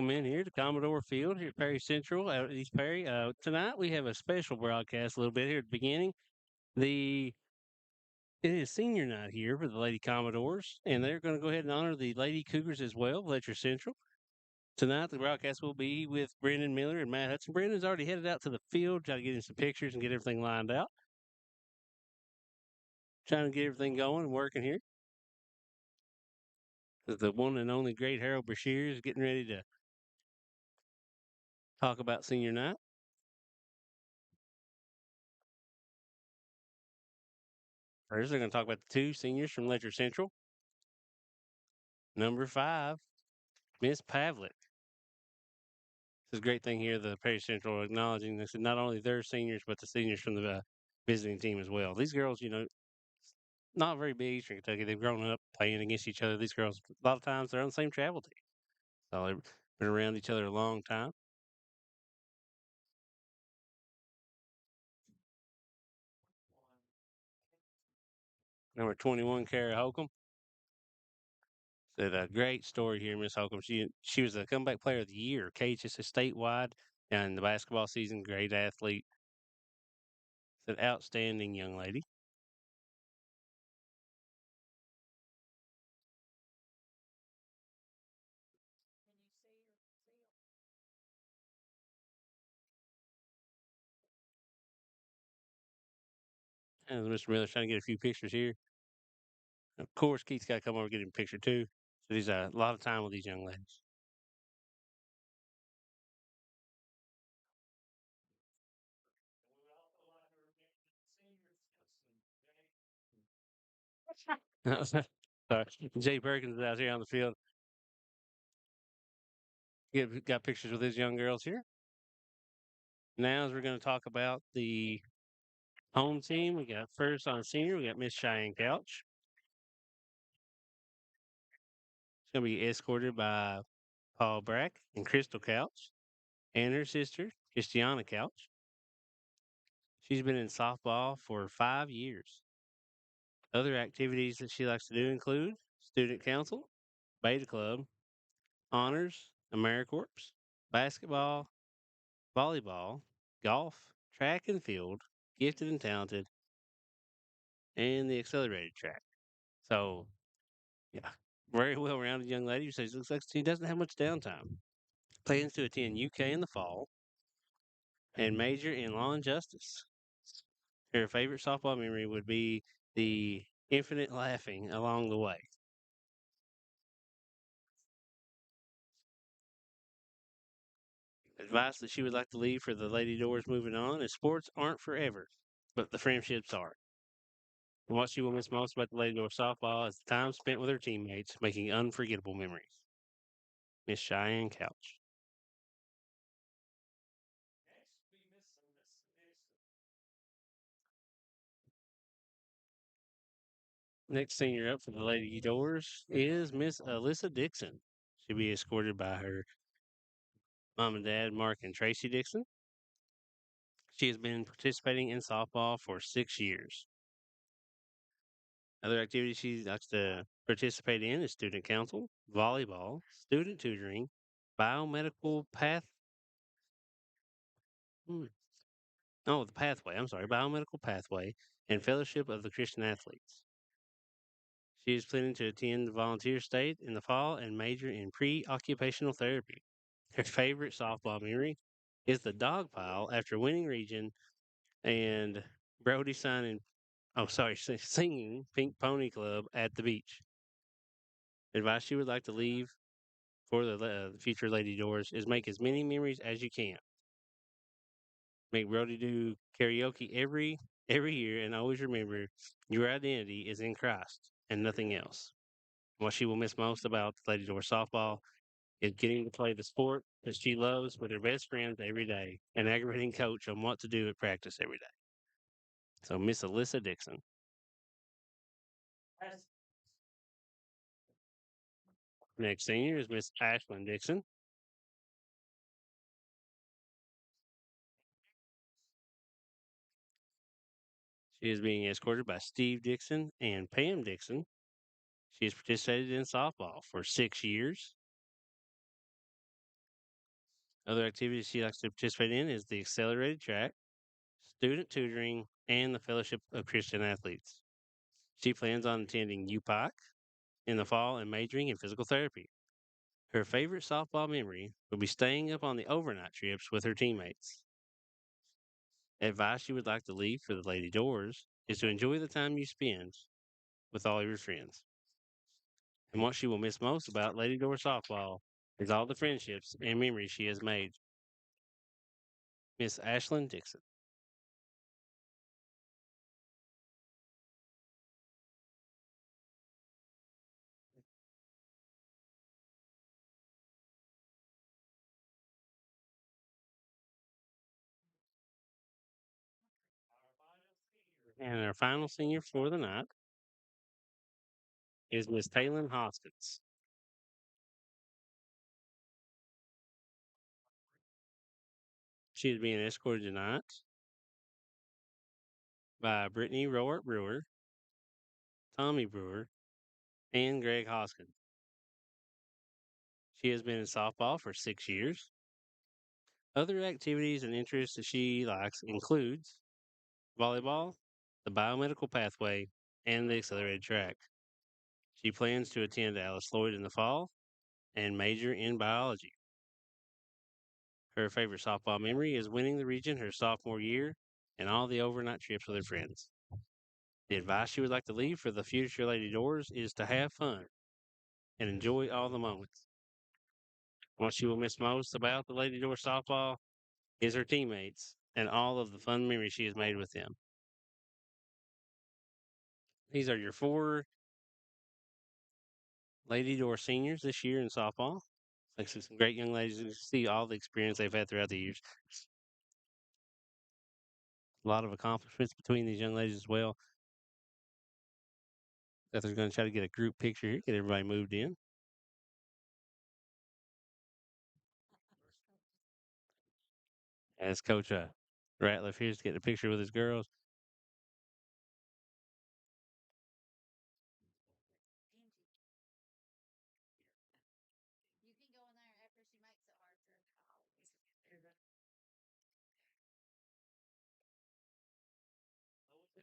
welcome in here to Commodore Field here at Perry Central out at East Perry. Tonight we have a special broadcast a little bit here at the beginning. The It is senior night here for the Lady Commodores, and they're going to go ahead and honor the Lady Cougars as well, Letcher Central. Tonight the broadcast will be with Brendan Miller and Matt Hudson. Brendan's already headed out to the field, trying to get in some pictures and get everything lined out. Trying to get everything going and working here. The one and only great Harold Brashear is getting ready to talk about senior night. First, they're going to talk about the two seniors from Letcher Central. Number 5, Miss Pavlik. This is a great thing here. The Perry Central acknowledging this, not only their seniors, but the seniors from the visiting team as well. These girls, not very big Eastern Kentucky. They've grown up playing against each other. These girls, a lot of times, they're on the same travel team. So they've been around each other a long time. Number 21, Kara Holcomb. Said a great story here, Miss Holcomb. She was a comeback player of the year, KHS statewide, and the basketball season, great athlete. It's an outstanding young lady. And Mr. Miller's trying to get a few pictures here. Of course, Keith's got to come over and get him a picture too. So he's a lot of time with these young ladies. Sorry. Jay Perkins is out here on the field. Got pictures with his young girls here. Now, as we're going to talk about the home team, we got first on senior, we got Miss Cheyenne Couch. She's going to be escorted by Paul Brack and Crystal Couch and her sister, Christiana Couch. She's been in softball for 5 years. Other activities that she likes to do include student council, beta club, honors, AmeriCorps, basketball, volleyball, golf, track and field, gifted and talented, and the accelerated track. So, yeah, very well rounded young lady who says looks like she doesn't have much downtime. Plans to attend UK in the fall and major in law and justice. Her favorite softball memory would be the infinite laughing along the way. Advice that she would like to leave for the Lady Doors moving on is sports aren't forever, but the friendships are. And what she will miss most about the Lady Door softball is the time spent with her teammates, making unforgettable memories. Miss Cheyenne Couch. Next senior up for the Lady Doors is Miss Alyssa Dixon. She'll be escorted by her mom and dad, Mark and Tracy Dixon. She has been participating in softball for 6 years. Other activities she likes to participate in is student council, volleyball, student tutoring, biomedical path. Hmm, the pathway. I'm sorry, biomedical pathway and fellowship of the Christian athletes. She is planning to attend the volunteer state in the fall and major in pre-occupational therapy. Her favorite softball memory is the dog pile after winning region and Brody singing Pink Pony Club at the beach. Advice she would like to leave for the future Lady Doors is make as many memories as you can. Make Brody do karaoke every year, and always remember your identity is in Christ and nothing else. What she will miss most about Lady Door softball is getting to play the sport that she loves with her best friends every day and aggravating coach on what to do at practice every day. So Miss Alyssa Dixon. Next senior is Miss Ashlyn Dixon. She is being escorted by Steve Dixon and Pam Dixon. She has participated in softball for 6 years. Other activities she likes to participate in is the accelerated track, student tutoring, and the Fellowship of Christian Athletes. She plans on attending UPOC in the fall and majoring in physical therapy. Her favorite softball memory will be staying up on the overnight trips with her teammates. Advice you would like to leave for the Lady Doors is to enjoy the time you spend with all your friends. And what she will miss most about Lady Door softball is all the friendships and memories she has made. Miss Ashlyn Dixon. And our final senior for the night is Miss Taylor Hoskins. She is being escorted tonight by Brittany Rowart Brewer, Tommy Brewer, and Greg Hoskins. She has been in softball for 6 years. Other activities and interests that she likes includes volleyball, the biomedical pathway, and the accelerated track. She plans to attend Alice Lloyd in the fall and major in biology. Her favorite softball memory is winning the region her sophomore year and all the overnight trips with her friends. The advice she would like to leave for the future Lady Doors is to have fun and enjoy all the moments. What she will miss most about the Lady Door softball is her teammates and all of the fun memories she has made with them. These are your 4 Lady Door seniors this year in softball. Like some great young ladies. You see all the experience they've had throughout the years. A lot of accomplishments between these young ladies as well. That they're going to try to get a group picture here, get everybody moved in. As Coach Ratliff here's to get a picture with his girls.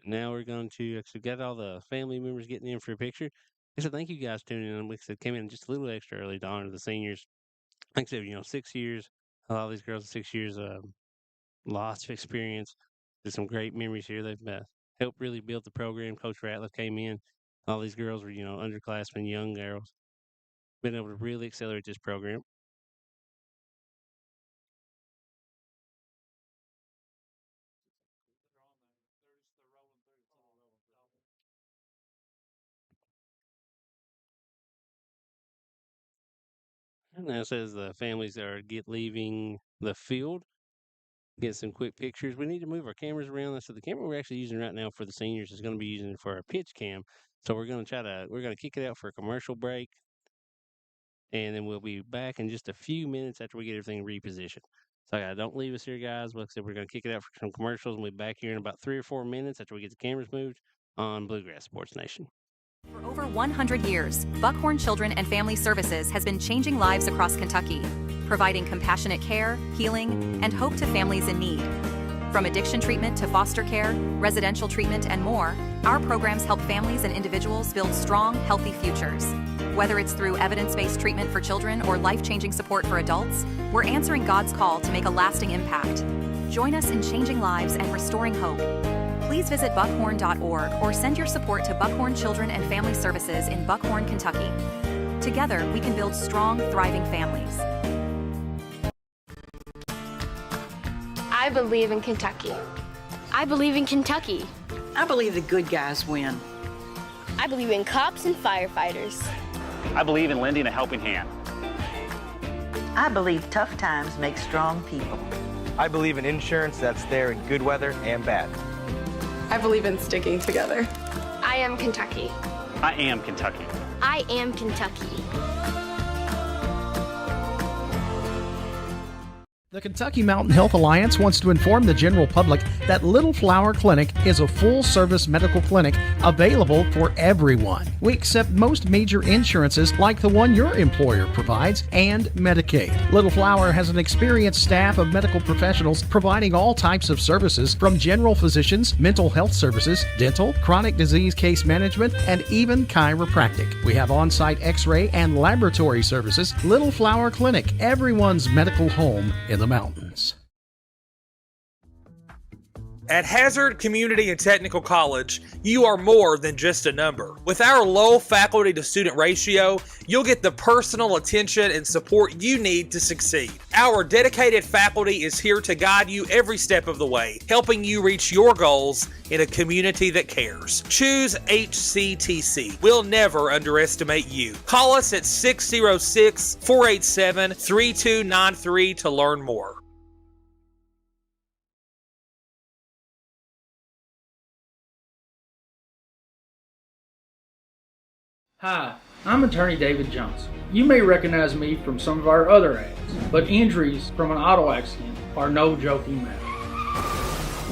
Now we're going to actually get all the family members getting in for a picture. I said, thank you guys for tuning in. Like I said, came in just a little extra early to honor the seniors. Like I said, 6 years. A lot of these girls, 6 years, lots of experience. There's some great memories here. They've helped really build the program. Coach Ratliff came in. All these girls were, underclassmen, young girls. Been able to really accelerate this program. And now says the families are leaving the field. Get some quick pictures. We need to move our cameras around. So the camera we're actually using right now for the seniors is going to be using for our pitch cam. So we're going to kick it out for a commercial break. And then we'll be back in just a few minutes after we get everything repositioned. So don't leave us here, guys. Like I said, we're going to kick it out for some commercials, and we'll be back here in about 3 or 4 minutes after we get the cameras moved on Bluegrass Sports Nation. For over 100 years, Buckhorn Children and Family Services has been changing lives across Kentucky, providing compassionate care, healing, and hope to families in need. From addiction treatment to foster care, residential treatment, and more, our programs help families and individuals build strong, healthy futures. Whether it's through evidence-based treatment for children or life-changing support for adults, we're answering God's call to make a lasting impact. Join us in changing lives and restoring hope. Please visit buckhorn.org or send your support to Buckhorn Children and Family Services in Buckhorn, Kentucky. Together, we can build strong, thriving families. I believe in Kentucky. I believe in Kentucky. I believe the good guys win. I believe in cops and firefighters. I believe in lending a helping hand. I believe tough times make strong people. I believe in insurance that's there in good weather and bad. I believe in sticking together. I am Kentucky. I am Kentucky. I am Kentucky. The Kentucky Mountain Health Alliance wants to inform the general public that Little Flower Clinic is a full-service medical clinic available for everyone. We accept most major insurances like the one your employer provides and Medicaid. Little Flower has an experienced staff of medical professionals providing all types of services from general physicians, mental health services, dental, chronic disease case management, and even chiropractic. We have on-site x-ray and laboratory services. Little Flower Clinic, everyone's medical home in the mountains. At Hazard Community and Technical College, you are more than just a number. With our low faculty to student ratio, you'll get the personal attention and support you need to succeed. Our dedicated faculty is here to guide you every step of the way, helping you reach your goals in a community that cares. Choose HCTC. We'll never underestimate you. Call us at 606-487-3293 to learn more. Hi, I'm attorney David Johnson. You may recognize me from some of our other ads, but injuries from an auto accident are no joking matter.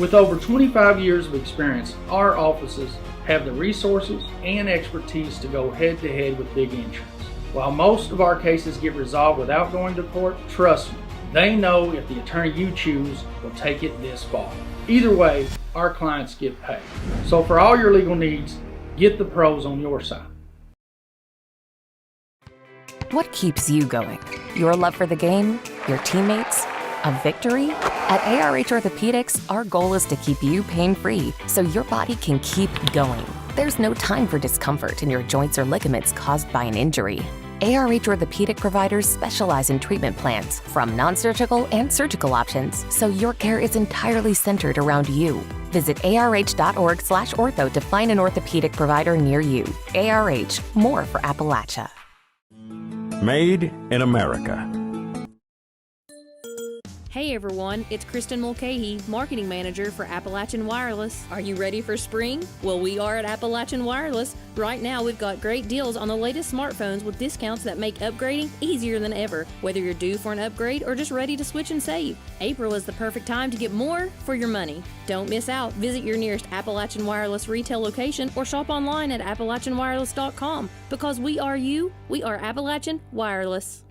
With over 25 years of experience, our offices have the resources and expertise to go head to head with big insurance. While most of our cases get resolved without going to court, trust me, they know if the attorney you choose will take it this far. Either way, our clients get paid. So for all your legal needs, get the pros on your side. What keeps you going? Your love for the game? Your teammates? A victory? At ARH Orthopedics, our goal is to keep you pain-free so your body can keep going. There's no time for discomfort in your joints or ligaments caused by an injury. ARH Orthopedic providers specialize in treatment plans, from non-surgical and surgical options, so your care is entirely centered around you. Visit arh.org/ortho to find an orthopedic provider near you. ARH, more for Appalachia. Made in America. Hey everyone, it's Kristen Mulcahy, Marketing Manager for Appalachian Wireless. Are you ready for spring? Well, we are at Appalachian Wireless. Right now, we've got great deals on the latest smartphones with discounts that make upgrading easier than ever, whether you're due for an upgrade or just ready to switch and save. April is the perfect time to get more for your money. Don't miss out. Visit your nearest Appalachian Wireless retail location or shop online at AppalachianWireless.com. Because we are you, we are Appalachian Wireless.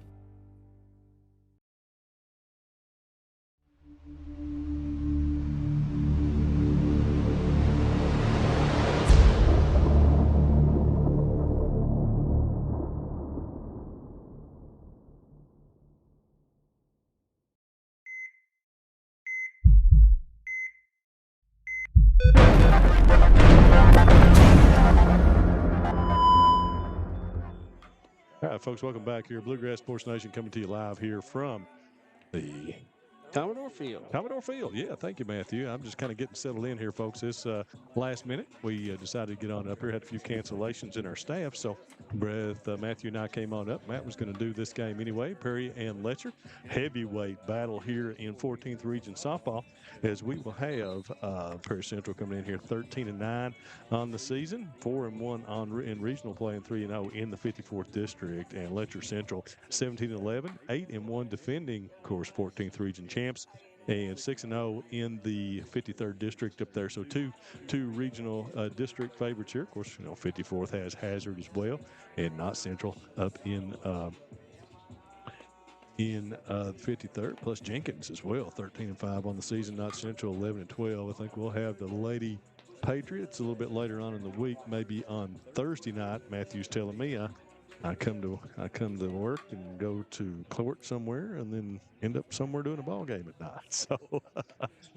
All right, folks, welcome back here. Bluegrass Sports Nation coming to you live here from the Commodore Field. Commodore Field. Yeah, thank you, Matthew. I'm just kind of getting settled in here, folks. This last minute, we decided to get on up here. Had a few cancellations in our staff, so Matthew and I came on up. Matt was going to do this game anyway. Perry and Letcher, heavyweight battle here in 14th Region Softball, as we will have Perry Central coming in here 13-9 on the season, 4-1 in regional play, and 3-0 in the 54th district. And Letcher Central 17-11, 8-1 defending, of course, 14th Region champs, and 6-0 in the 53rd district up there. So two regional district favorites here. Of course, 54th has Hazard as well, and not Central up in 53rd, plus Jenkins as well, 13-5 on the season. Not Central 11-12. I think we'll have the Lady Patriots a little bit later on in the week, maybe on Thursday night. Matthew's telling me I come to work and go to court somewhere and then end up somewhere doing a ball game at night.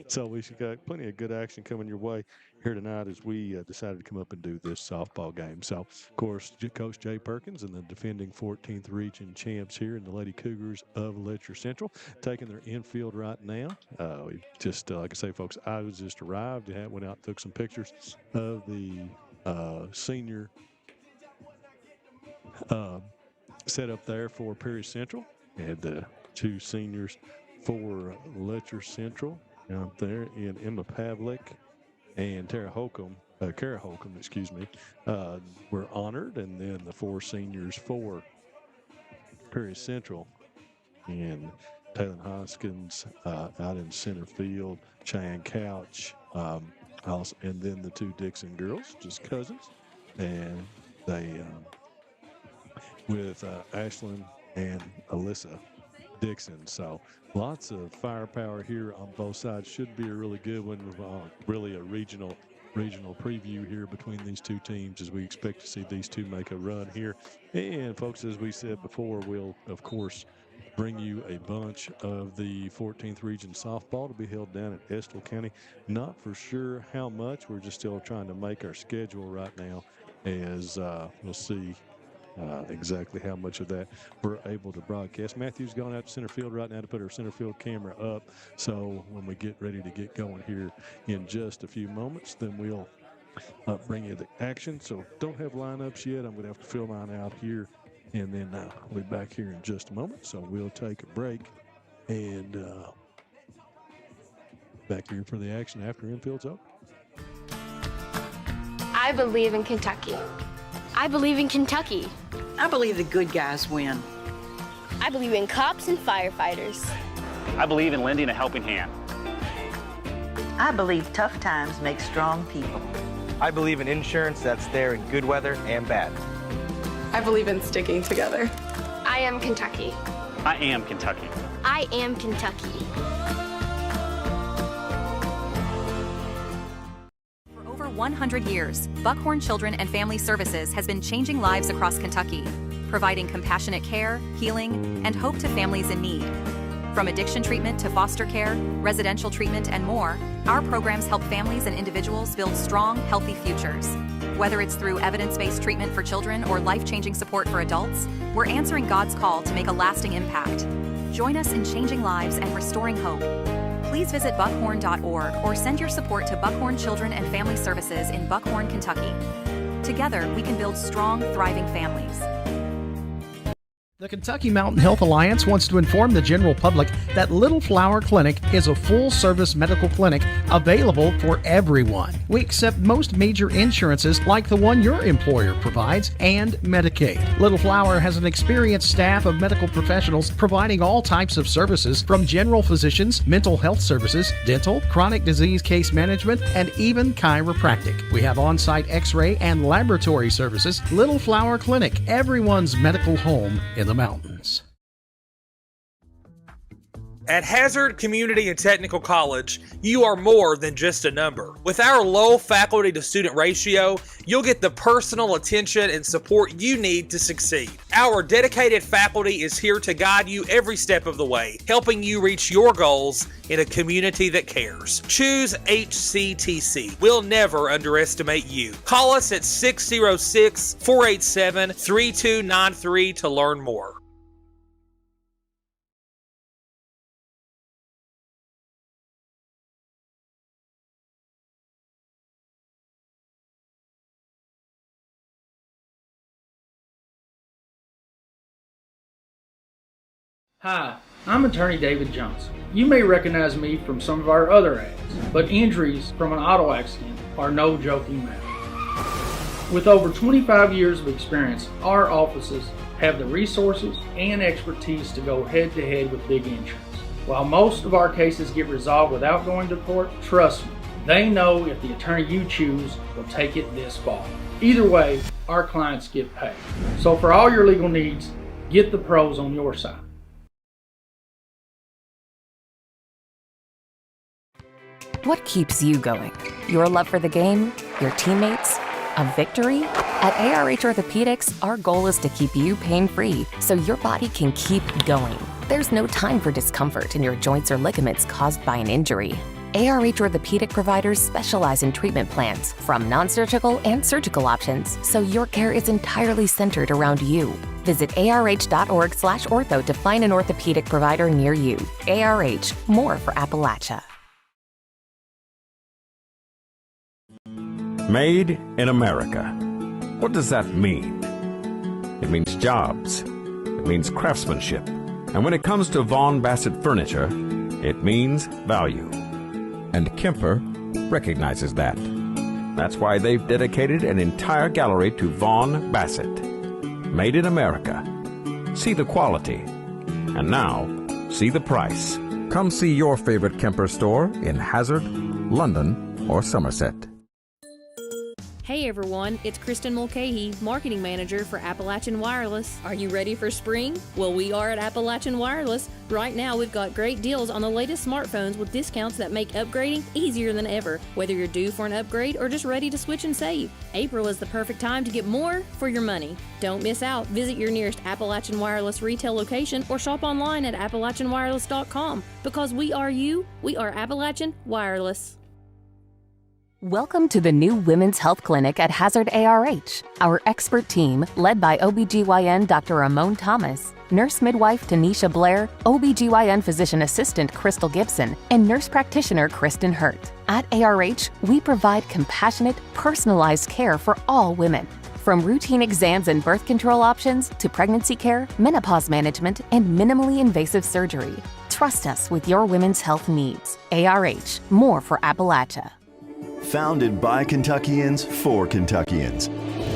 So we should got plenty of good action coming your way here tonight as we decided to come up and do this softball game. So, of course, Coach Jay Perkins and the defending 14th Region champs here in the Lady Cougars of Letcher Central taking their infield right now. We just, like I say, folks, I was just arrived and went out and took some pictures of the senior set up there for Perry Central, and the two seniors for Letcher Central out there in Emma Pavlik and Kara Holcomb, were honored, and then the four seniors for Perry Central. And Taylor Hoskins out in center field, Cheyenne Couch, also, and then the two Dixon girls, just cousins, and they with Ashlyn and Alyssa Dixon. So lots of firepower here on both sides. Should be a really good one. Really a regional preview here between these two teams, as we expect to see these two make a run here. And folks, as we said before, we'll of course bring you a bunch of the 14th region softball to be held down in Estill County. Not for sure how much. We're just still trying to make our schedule right now, as we'll see exactly how much of that we're able to broadcast. Matthew's gone out to center field right now to put our center field camera up. So when we get ready to get going here in just a few moments, then we'll bring you the action. So don't have lineups yet. I'm going to have to fill mine out here, and then we'll be back here in just a moment. So we'll take a break and back here for the action after infield's over. I believe in Kentucky. I believe in Kentucky. I believe the good guys win. I believe in cops and firefighters. I believe in lending a helping hand. I believe tough times make strong people. I believe in insurance that's there in good weather and bad. I believe in sticking together. I am Kentucky. I am Kentucky. I am Kentucky. For over 100 years, Buckhorn Children and Family Services has been changing lives across Kentucky, providing compassionate care, healing, and hope to families in need. From addiction treatment to foster care, residential treatment, and more, our programs help families and individuals build strong, healthy futures. Whether it's through evidence-based treatment for children or life-changing support for adults, we're answering God's call to make a lasting impact. Join us in changing lives and restoring hope. Please visit buckhorn.org or send your support to Buckhorn Children and Family Services in Buckhorn, Kentucky. Together, we can build strong, thriving families. The Kentucky Mountain Health Alliance wants to inform the general public that Little Flower Clinic is a full-service medical clinic available for everyone. We accept most major insurances like the one your employer provides and Medicaid. Little Flower has an experienced staff of medical professionals providing all types of services, from general physicians, mental health services, dental, chronic disease case management, and even chiropractic. We have on-site x-ray and laboratory services. Little Flower Clinic, everyone's medical home in the mountains. At Hazard Community and Technical College, you are more than just a number. With our low faculty to student ratio, you'll get the personal attention and support you need to succeed. Our dedicated faculty is here to guide you every step of the way, helping you reach your goals in a community that cares. Choose HCTC. We'll never underestimate you. Call us at 606-487-3293 to learn more. Hi, I'm attorney David Johnson. You may recognize me from some of our other ads, but injuries from an auto accident are no joking matter. With over 25 years of experience, our offices have the resources and expertise to go head-to-head with big insurance. While most of our cases get resolved without going to court, trust me, they know if the attorney you choose will take it this far. Either way, our clients get paid. So for all your legal needs, get the pros on your side. What keeps you going? Your love for the game? Your teammates? A victory? At ARH Orthopedics, our goal is to keep you pain-free so your body can keep going. There's no time for discomfort in your joints or ligaments caused by an injury. ARH Orthopedic providers specialize in treatment plans, from non-surgical and surgical options, so your care is entirely centered around you. Visit arh.org/ortho to find an orthopedic provider near you. ARH, more for Appalachia. Made in America. What does that mean? It means jobs. It means craftsmanship. And when it comes to Vaughan Bassett furniture, it means value. And Kemper recognizes that. That's why they've dedicated an entire gallery to Vaughan Bassett. Made in America. See the quality. And now, see the price. Come see your favorite Kemper store in Hazard, London, or Somerset. Hey everyone, it's Kristen Mulcahy, Marketing Manager for Appalachian Wireless. Are you ready for spring? Well, we are at Appalachian Wireless. Right now, we've got great deals on the latest smartphones with discounts that make upgrading easier than ever, whether you're due for an upgrade or just ready to switch and save. April is the perfect time to get more for your money. Don't miss out. Visit your nearest Appalachian Wireless retail location or shop online at AppalachianWireless.com. Because we are you, we are Appalachian Wireless. Welcome to the new Women's Health Clinic at Hazard ARH. Our expert team, led by OBGYN Dr. Ramon Thomas, nurse midwife Tanisha Blair, OBGYN physician assistant Crystal Gibson, and nurse practitioner Kristen Hurt. At ARH, we provide compassionate, personalized care for all women. From routine exams and birth control options to pregnancy care, menopause management, and minimally invasive surgery. Trust us with your women's health needs. ARH, more for Appalachia. Founded by Kentuckians for Kentuckians,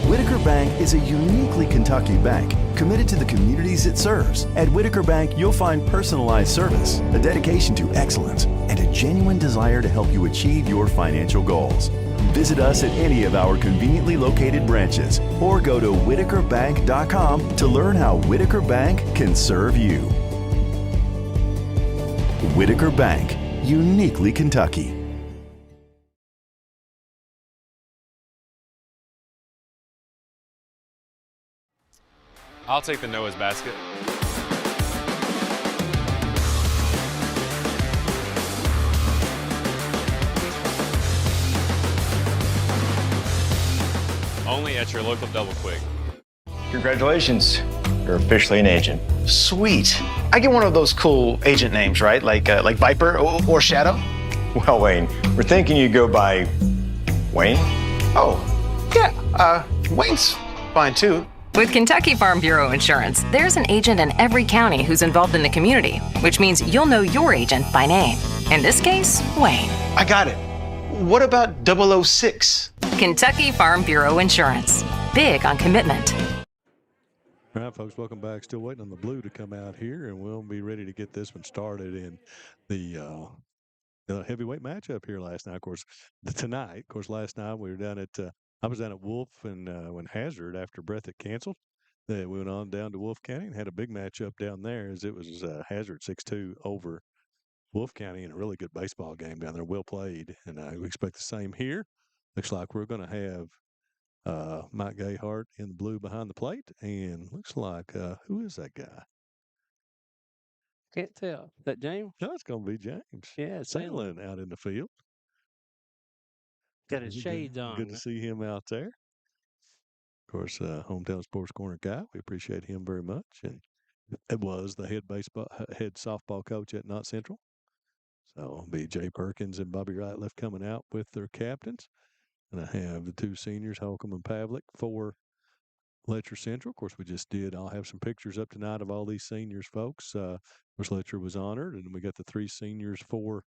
Whitaker Bank is a uniquely Kentucky bank committed to the communities it serves. At Whitaker Bank, you'll find personalized service, a dedication to excellence, and a genuine desire to help you achieve your financial goals. Visit us at any of our conveniently located branches or go to whitakerbank.com to learn how Whitaker Bank can serve you. Whitaker Bank, uniquely Kentucky. I'll take the Noah's basket. Only at your local Double Quick. Congratulations. You're officially an agent. Sweet. I get one of those cool agent names, right? Like Viper or Shadow? Well, Wayne, we're thinking you go by Wayne? Oh, yeah, Wayne's fine too. With Kentucky Farm Bureau Insurance, there's an agent in every county who's involved in the community, which means you'll know your agent by name. In this case, Wayne. I got it. What about 006? Kentucky Farm Bureau Insurance. Big on commitment. All right, folks, welcome back. Still waiting on the blue to come out here, and we'll be ready to get this one started in the heavyweight matchup here last night. Of course, tonight, of course, last night we were down at I was down at Wolf and when Hazard, after Breath had canceled, they went on down to Wolf County and had a big matchup down there as it was Hazard 6-2 over Wolf County in a really good baseball game down there, well played. And we expect the same here. Looks like we're going to have Mike Gayhart in the blue behind the plate. And looks like, who is that guy? Can't tell. Is that James? No, it's going to be James. Yeah, sailing out in the field. Got his shades on. Good to see him out there. Of course, hometown sports corner guy. We appreciate him very much. And it was the head softball coach at Knott Central. So it'll be Jay Perkins and Bobby Ratliff coming out with their captains. And I have the two seniors, Holcomb and Pavlik, for Letcher Central. Of course, we just did. I'll have some pictures up tonight of all these seniors, folks. Of course, Letcher was honored, and we got the three seniors for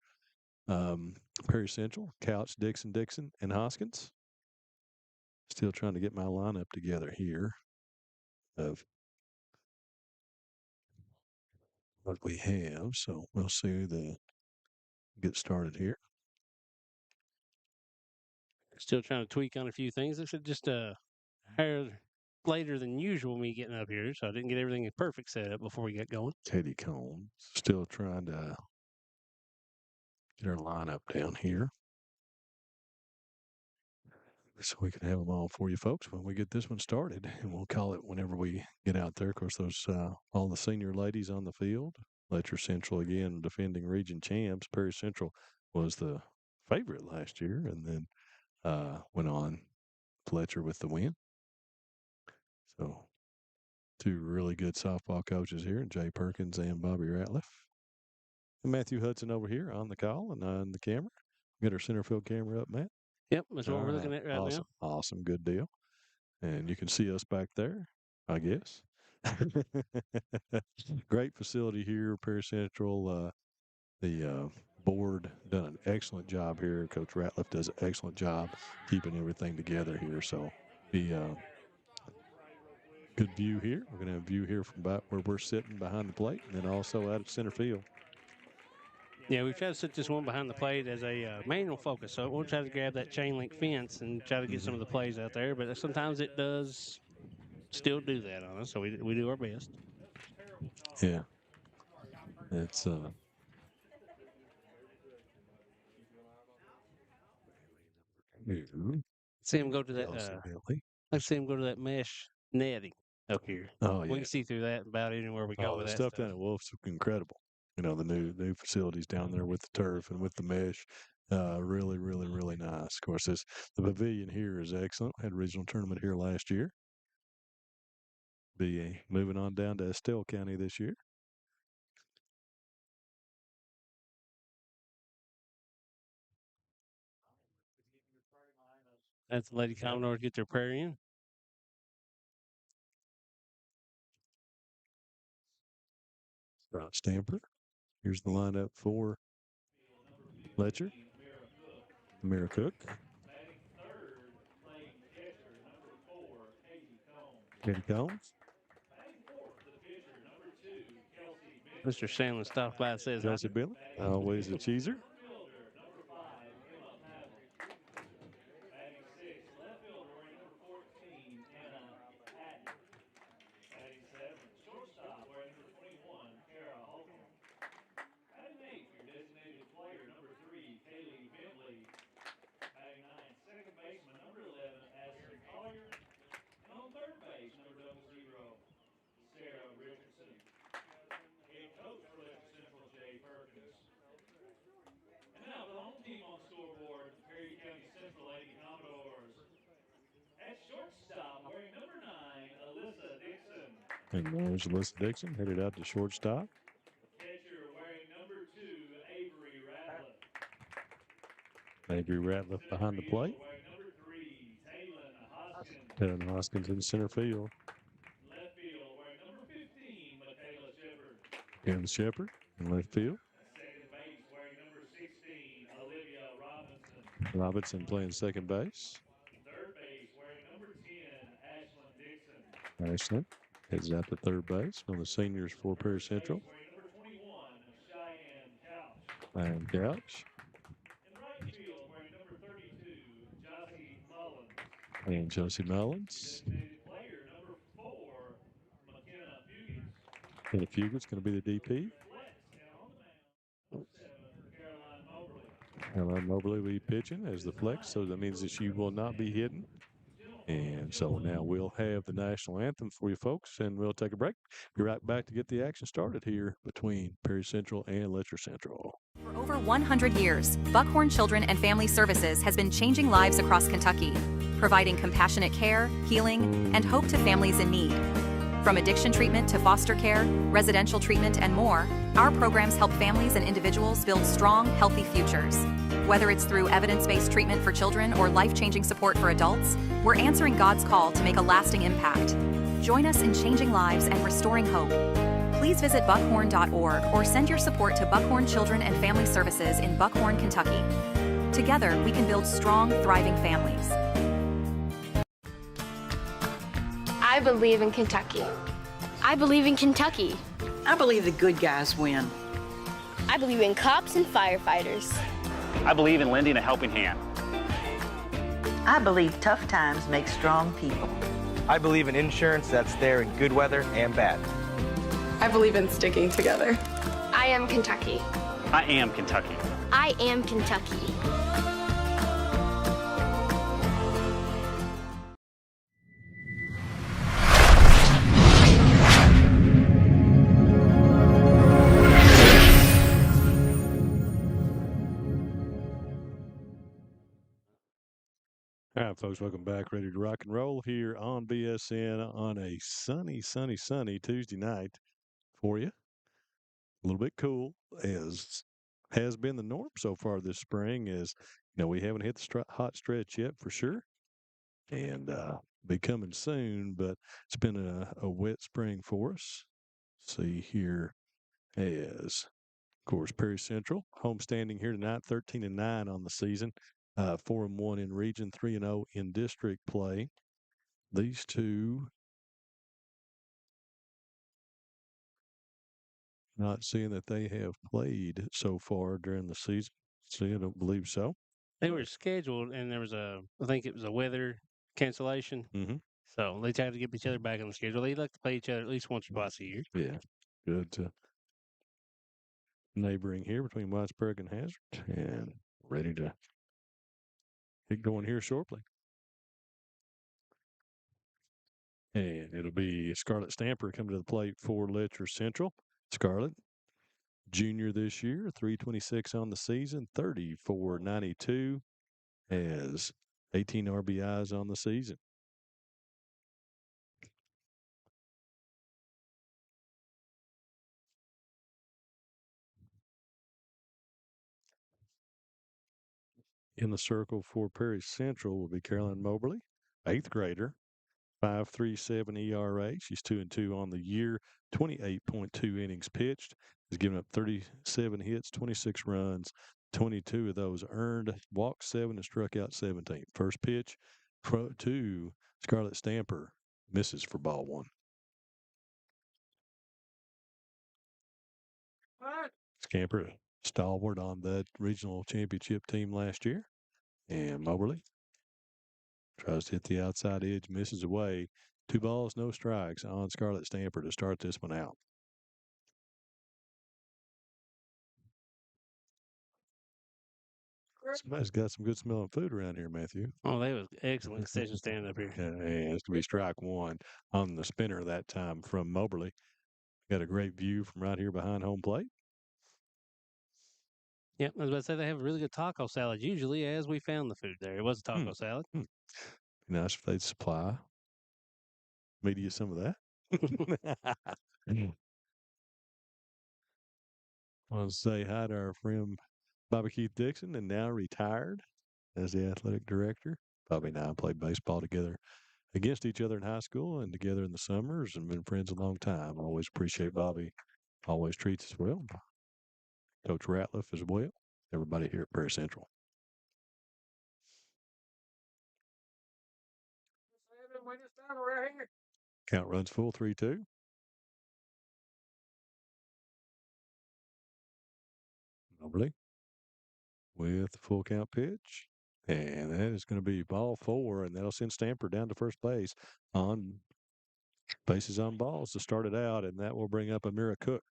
Perry Central, Couch, Dixon, and Hoskins. Still trying to get my lineup together here of what we have. So we'll see get started here. Still trying to tweak on a few things. This is just hair later than usual me getting up here, so I didn't get everything in perfect setup before we got going. Katie Combs still trying to get our lineup down here so we can have them all for you folks when we get this one started, and we'll call it whenever we get out there. Of course, those all the senior ladies on the field. Letcher Central again defending region champs. Perry Central was the favorite last year, and then went on Letcher with the win. So two really good softball coaches here, Jay Perkins and Bobby Ratliff. And Matthew Hudson over here on the call and on the camera. Get our center field camera up, Matt. Yep, that's what we're looking at right now. Awesome, good deal. And you can see us back there, I guess. Great facility here, Perry Central. The board done an excellent job here. Coach Ratliff does an excellent job keeping everything together here. So be Good view here. We're going to have a view here from about where we're sitting behind the plate, and then also out at center field. Yeah, we try to set this one behind the plate as a manual focus, so we'll try to grab that chain link fence and try to get some of the plays out there. But sometimes it does still do that on us, so we do our best. Yeah, it's See him go to that. I see him go to that mesh netting up here. Oh yeah, we can see through that about anywhere we go oh, with the that stuff stuff. down at Wolf's incredible. You know, the new facilities down there with the turf and with the mesh. Really, really, really nice. Of course, the pavilion here is excellent. Had a regional tournament here last year. Be moving on down to Estelle County this year. That's the Lady Commodores get their prayer in. Ron Stamper. Here's the lineup for Letcher. Amira Cook. Katie Combs. Mr. Sandlin stopped by and says, Chelsea Billy. Always a cheeser. And there's Alyssa Dixon headed out to shortstop. Avery Ratliff behind the plate. Taylor Hoskins in center field. Karen Shepard in left field. Robinson playing second base. Ashland heads out to third base. One of the seniors for Perry Central. And Couch. And Josie Mullins. And the Fuger's going to be the DP. Caroline Mobley will be pitching as the flex, so that means that she will not be hitting. And so now we'll have the national anthem for you folks, and we'll take a break. Be right back to get the action started here between Perry Central and Letcher Central. For over 100 years, Buckhorn Children and Family Services has been changing lives across Kentucky, providing compassionate care, healing, and hope to families in need. From addiction treatment to foster care, residential treatment, and more, our programs help families and individuals build strong, healthy futures. Whether it's through evidence-based treatment for children or life-changing support for adults, we're answering God's call to make a lasting impact. Join us in changing lives and restoring hope. Please visit buckhorn.org or send your support to Buckhorn Children and Family Services in Buckhorn, Kentucky. Together, we can build strong, thriving families. I believe in Kentucky. I believe in Kentucky. I believe the good guys win. I believe in cops and firefighters. I believe in lending a helping hand. I believe tough times make strong people. I believe in insurance that's there in good weather and bad. I believe in sticking together. I am Kentucky. I am Kentucky. I am Kentucky. All right, folks, welcome back. Ready to rock and roll here on BSN on a sunny Tuesday night for you. A little bit cool, as has been the norm so far this spring. Is we haven't hit the hot stretch yet for sure, and be coming soon. But it's been a wet spring for us. See here, as of course Perry Central homestanding here tonight, 13-9 on the season. 4-1 in region, 3-0 in district play. These two Not seeing that they have played so far during the season. See, I don't believe so. They were scheduled, and there was I think it was a weather cancellation. Mm-hmm. So they tried to get each other back on the schedule. They like to play each other at least once or twice a year. Yeah, good. Neighboring here between Whitesburg and Hazard, and ready to get going here shortly. And it'll be Scarlett Stamper coming to the plate for Letcher Central. Scarlett, junior this year, 326 on the season, 34.92, has 18 RBIs on the season. In the circle for Perry Central will be Carolyn Moberly, 8th grader, 5.37 ERA. She's 2-2 on the year, 28.2 innings pitched. Has given up 37 hits, 26 runs, 22 of those earned, walked 7 and struck out 17. First pitch to Scarlett Stamper, misses for ball one. Scamper, stalwart on that regional championship team last year. And Moberly tries to hit the outside edge, misses away. 2 balls, no strikes on Scarlett Stamper to start this one out. Somebody's got some good smelling food around here, Matthew. Oh, they was excellent concession stand up here. And it's going to be strike one on the spinner that time from Moberly. Got a great view from right here behind home plate. Yep, I was about to say they have a really good taco salad usually, as we found the food there. It was a taco salad. Be nice if they'd supply media some of that. I want to say hi to our friend Bobby Keith Dixon, and now retired as the athletic director. Bobby and I played baseball together against each other in high school and together in the summers and been friends a long time. Always appreciate Bobby. Always treats us well. Coach Ratliff as well. Everybody here at Prairie Central. Count runs full, 3-2. Moberly with the full count pitch. And that is going to be ball 4, and that'll send Stamper down to first base on bases on balls to start it out, and that will bring up Amira Cook.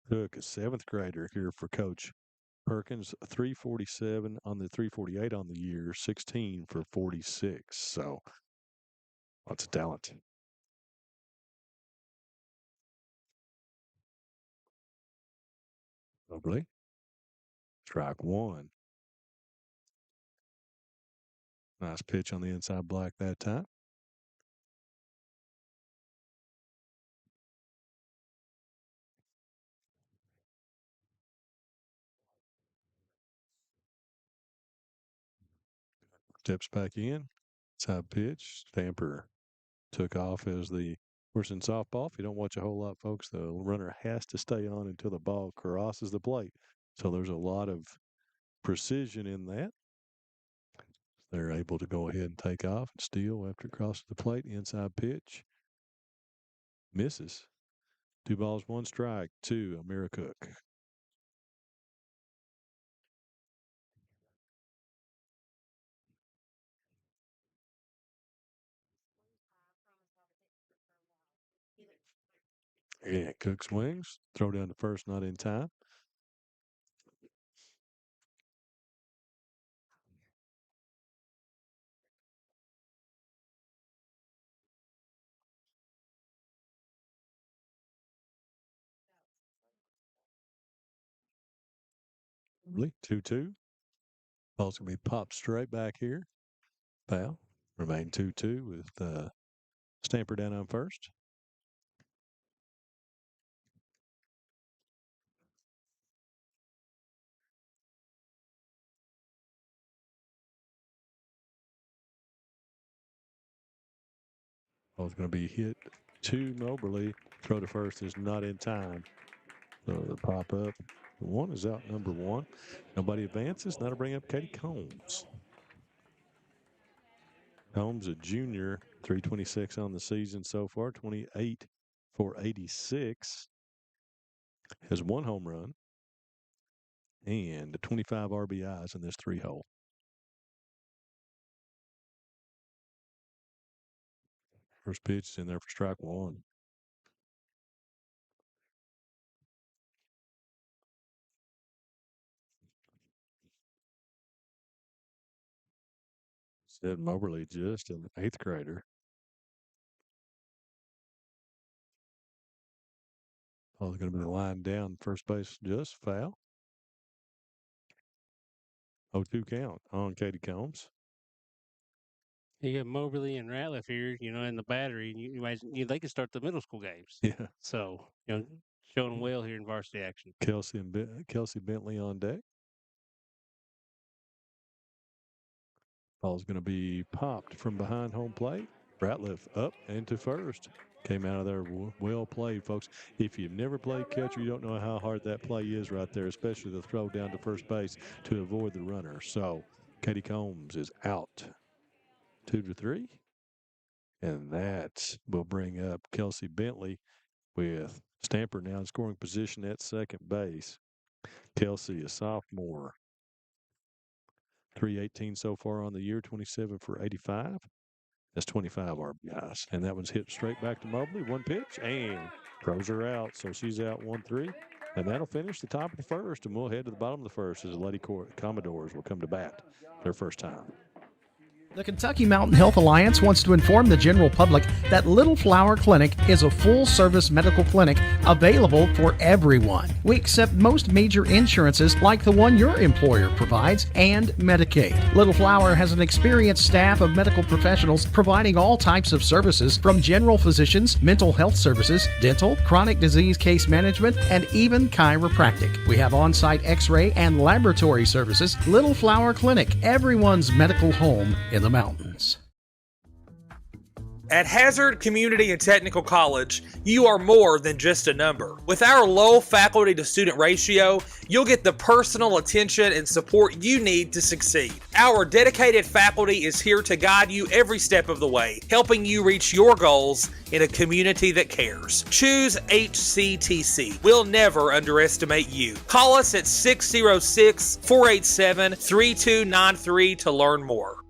Cook, a 7th grader here for Coach Perkins, 347 on the 348 on the year, 16 for 46. So lots of talent. Moberly. Strike one. Nice pitch on the inside black that time. Steps back in. Side pitch. Stamper took off as the course in softball. If you don't watch a whole lot, folks, the runner has to stay on until the ball crosses the plate. So there's a lot of precision in that. They're able to go ahead and take off and steal after it crosses the plate. Inside pitch. Misses. 2 balls, 1 strike to Amira Cook. And Cook swings. Throw down to first, not in time. Really? 2-2. Ball's going to be popped straight back here. Foul. Remain 2-2 with Stamper down on first. Ball's going to be hit to Moberly. Throw to first is not in time. So the pop up. One is out, number 1. Nobody advances. Now to bring up Katie Combs. Combs, a junior, 326 on the season so far, 28 for 86. Has 1 home run and 25 RBIs in this 3-hole. First pitch is in there for strike 1. Said Moberly, just an 8th grader. Ball's going to be lined down. First base just foul. 0-2 count on Katie Combs. You got Moberly and Ratliff here, in the battery, and you imagine they could start the middle school games. Yeah. So, showing them well here in varsity action. Kelsey Bentley on deck. Ball's going to be popped from behind home plate. Ratliff up into first. Came out of there well played, folks. If you've never played catcher, you don't know how hard that play is right there, especially the throw down to first base to avoid the runner. So, Katie Combs is out. 2-3. And that will bring up Kelsey Bentley with Stamper now in scoring position at second base. Kelsey, a sophomore. 318 so far on the year, 27 for 85. That's 25 RBIs. And that one's hit straight back to Mobley. 1 pitch and throws her out. So she's out 1-3. And that'll finish the top of the first. And we'll head to the bottom of the first as the Lady Commodores will come to bat their first time. The Kentucky Mountain Health Alliance wants to inform the general public that Little Flower Clinic is a full-service medical clinic available for everyone. We accept most major insurances like the one your employer provides and Medicaid. Little Flower has an experienced staff of medical professionals providing all types of services from general physicians, mental health services, dental, chronic disease case management, and even chiropractic. We have on-site x-ray and laboratory services. Little Flower Clinic, everyone's medical home in the mountains. At Hazard Community and Technical College, you are more than just a number. With our low faculty to student ratio, you'll get the personal attention and support you need to succeed. Our dedicated faculty is here to guide you every step of the way, helping you reach your goals in a community that cares. Choose HCTC. We'll never underestimate you. Call us at 606-487-3293 to learn more.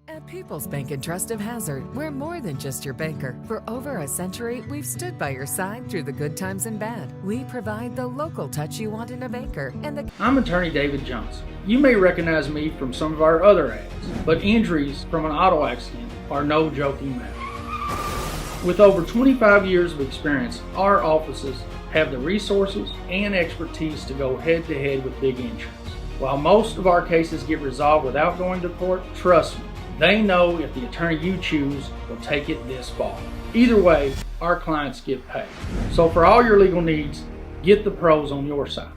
At People's Bank and Trust of Hazard, we're more than just your banker. For over a century, we've stood by your side through the good times and bad. We provide the local touch you want in a banker. I'm attorney David Johnson. You may recognize me from some of our other ads, but injuries from an auto accident are no joking matter. With over 25 years of experience, our offices have the resources and expertise to go head-to-head with big insurance. While most of our cases get resolved without going to court, trust me, they know if the attorney you choose will take it this far. Either way, our clients get paid. So for all your legal needs, get the pros on your side.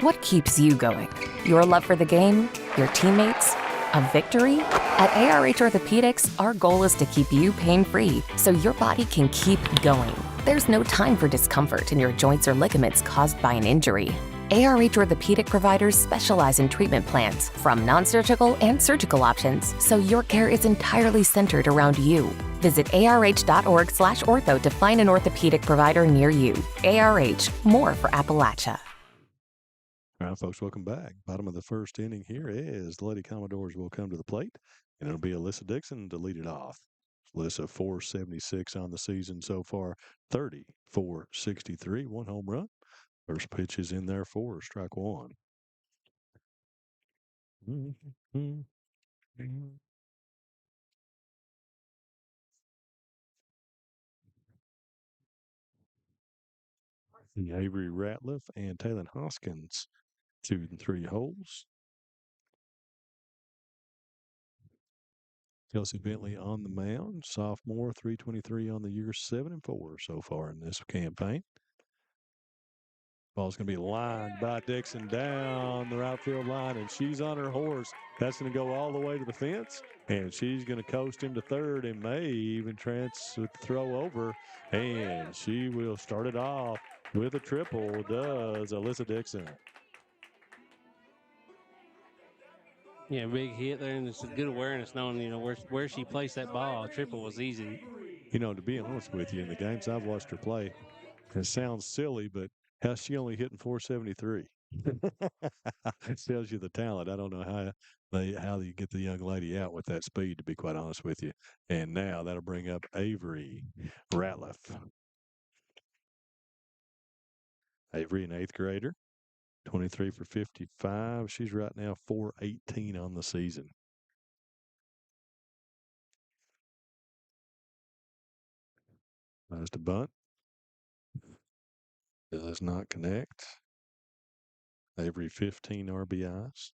What keeps you going? Your love for the game? Your teammates? A victory? At ARH Orthopedics, our goal is to keep you pain-free so your body can keep going. There's no time for discomfort in your joints or ligaments caused by an injury. ARH Orthopedic providers specialize in treatment plans, from non-surgical and surgical options, so your care is entirely centered around you. Visit arh.org/ortho to find an orthopedic provider near you. ARH, more for Appalachia. All right, folks, welcome back. Bottom of the first inning here is the Lady Commodores will come to the plate, and it'll be Alyssa Dixon to lead it off. Alyssa, 476 on the season so far, 30 for 63, 1 home run. First pitch is in there for strike 1. Avery Ratliff and Taylor Hoskins, 2 and 3 holes. Kelsey Bentley on the mound, sophomore, 323 on the year, 7 and 4 so far in this campaign. Ball's going to be lined by Dixon down the right field line, and she's on her horse. That's going to go all the way to the fence, and she's going to coast him to third and may even throw over, and she will start it off with a triple, does Alyssa Dixon. Yeah, big hit there, and it's a good awareness knowing, where she placed that ball. Triple was easy. To be honest with you, in the games I've watched her play, it sounds silly, but how's she only hitting 473? It tells you the talent. I don't know how you get the young lady out with that speed, to be quite honest with you. And now that'll bring up Avery Ratliff. Avery, an eighth grader, 23 for 55. She's right now 418 on the season. Tries to bunt. Does not connect. Avery, 15 RBIs.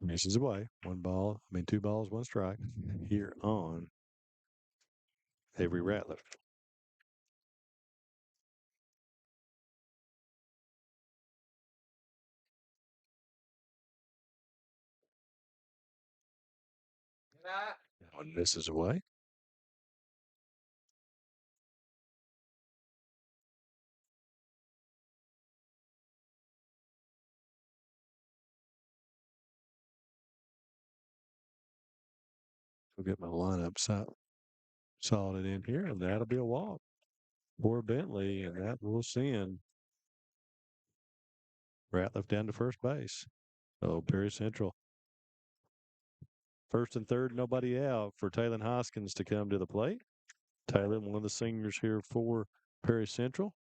Misses away. 2 balls, 1 strike here on Avery Ratliff. One misses away. We'll get my lineup solid in here, and that'll be a walk for Bentley, and that will send Ratliff down to first base. So Perry Central. First and third, nobody out for Taylor Hoskins to come to the plate. Taylor, one of the seniors here for Perry Central.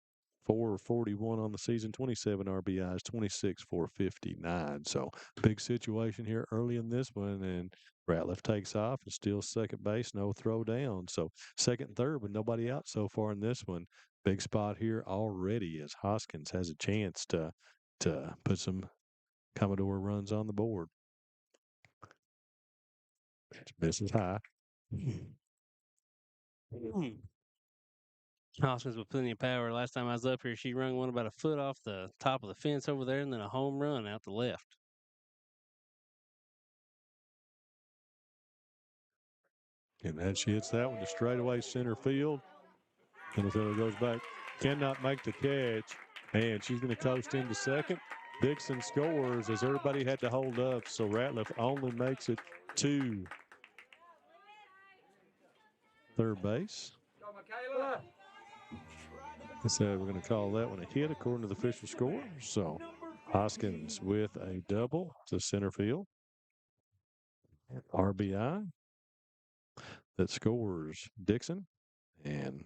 441 on the season, 27 RBIs, 26 for 59. So big situation here early in this one, and Ratliff takes off and steals second base, no throw down. So second and third with nobody out so far in this one. Big spot here already as Hoskins has a chance to put some Commodore runs on the board. Misses high. Hoskins with plenty of power. Last time I was up here, she rung one about a foot off the top of the fence over there, and then a home run out the left. And then she hits that one to straightaway center field. And the fielder goes back, cannot make the catch, and she's going to coast into second. Dixon scores as everybody had to hold up, so Ratliff only makes it to third base. So we're going to call that one a hit according to the official score. So Hoskins with a double to center field. RBI that scores Dixon, and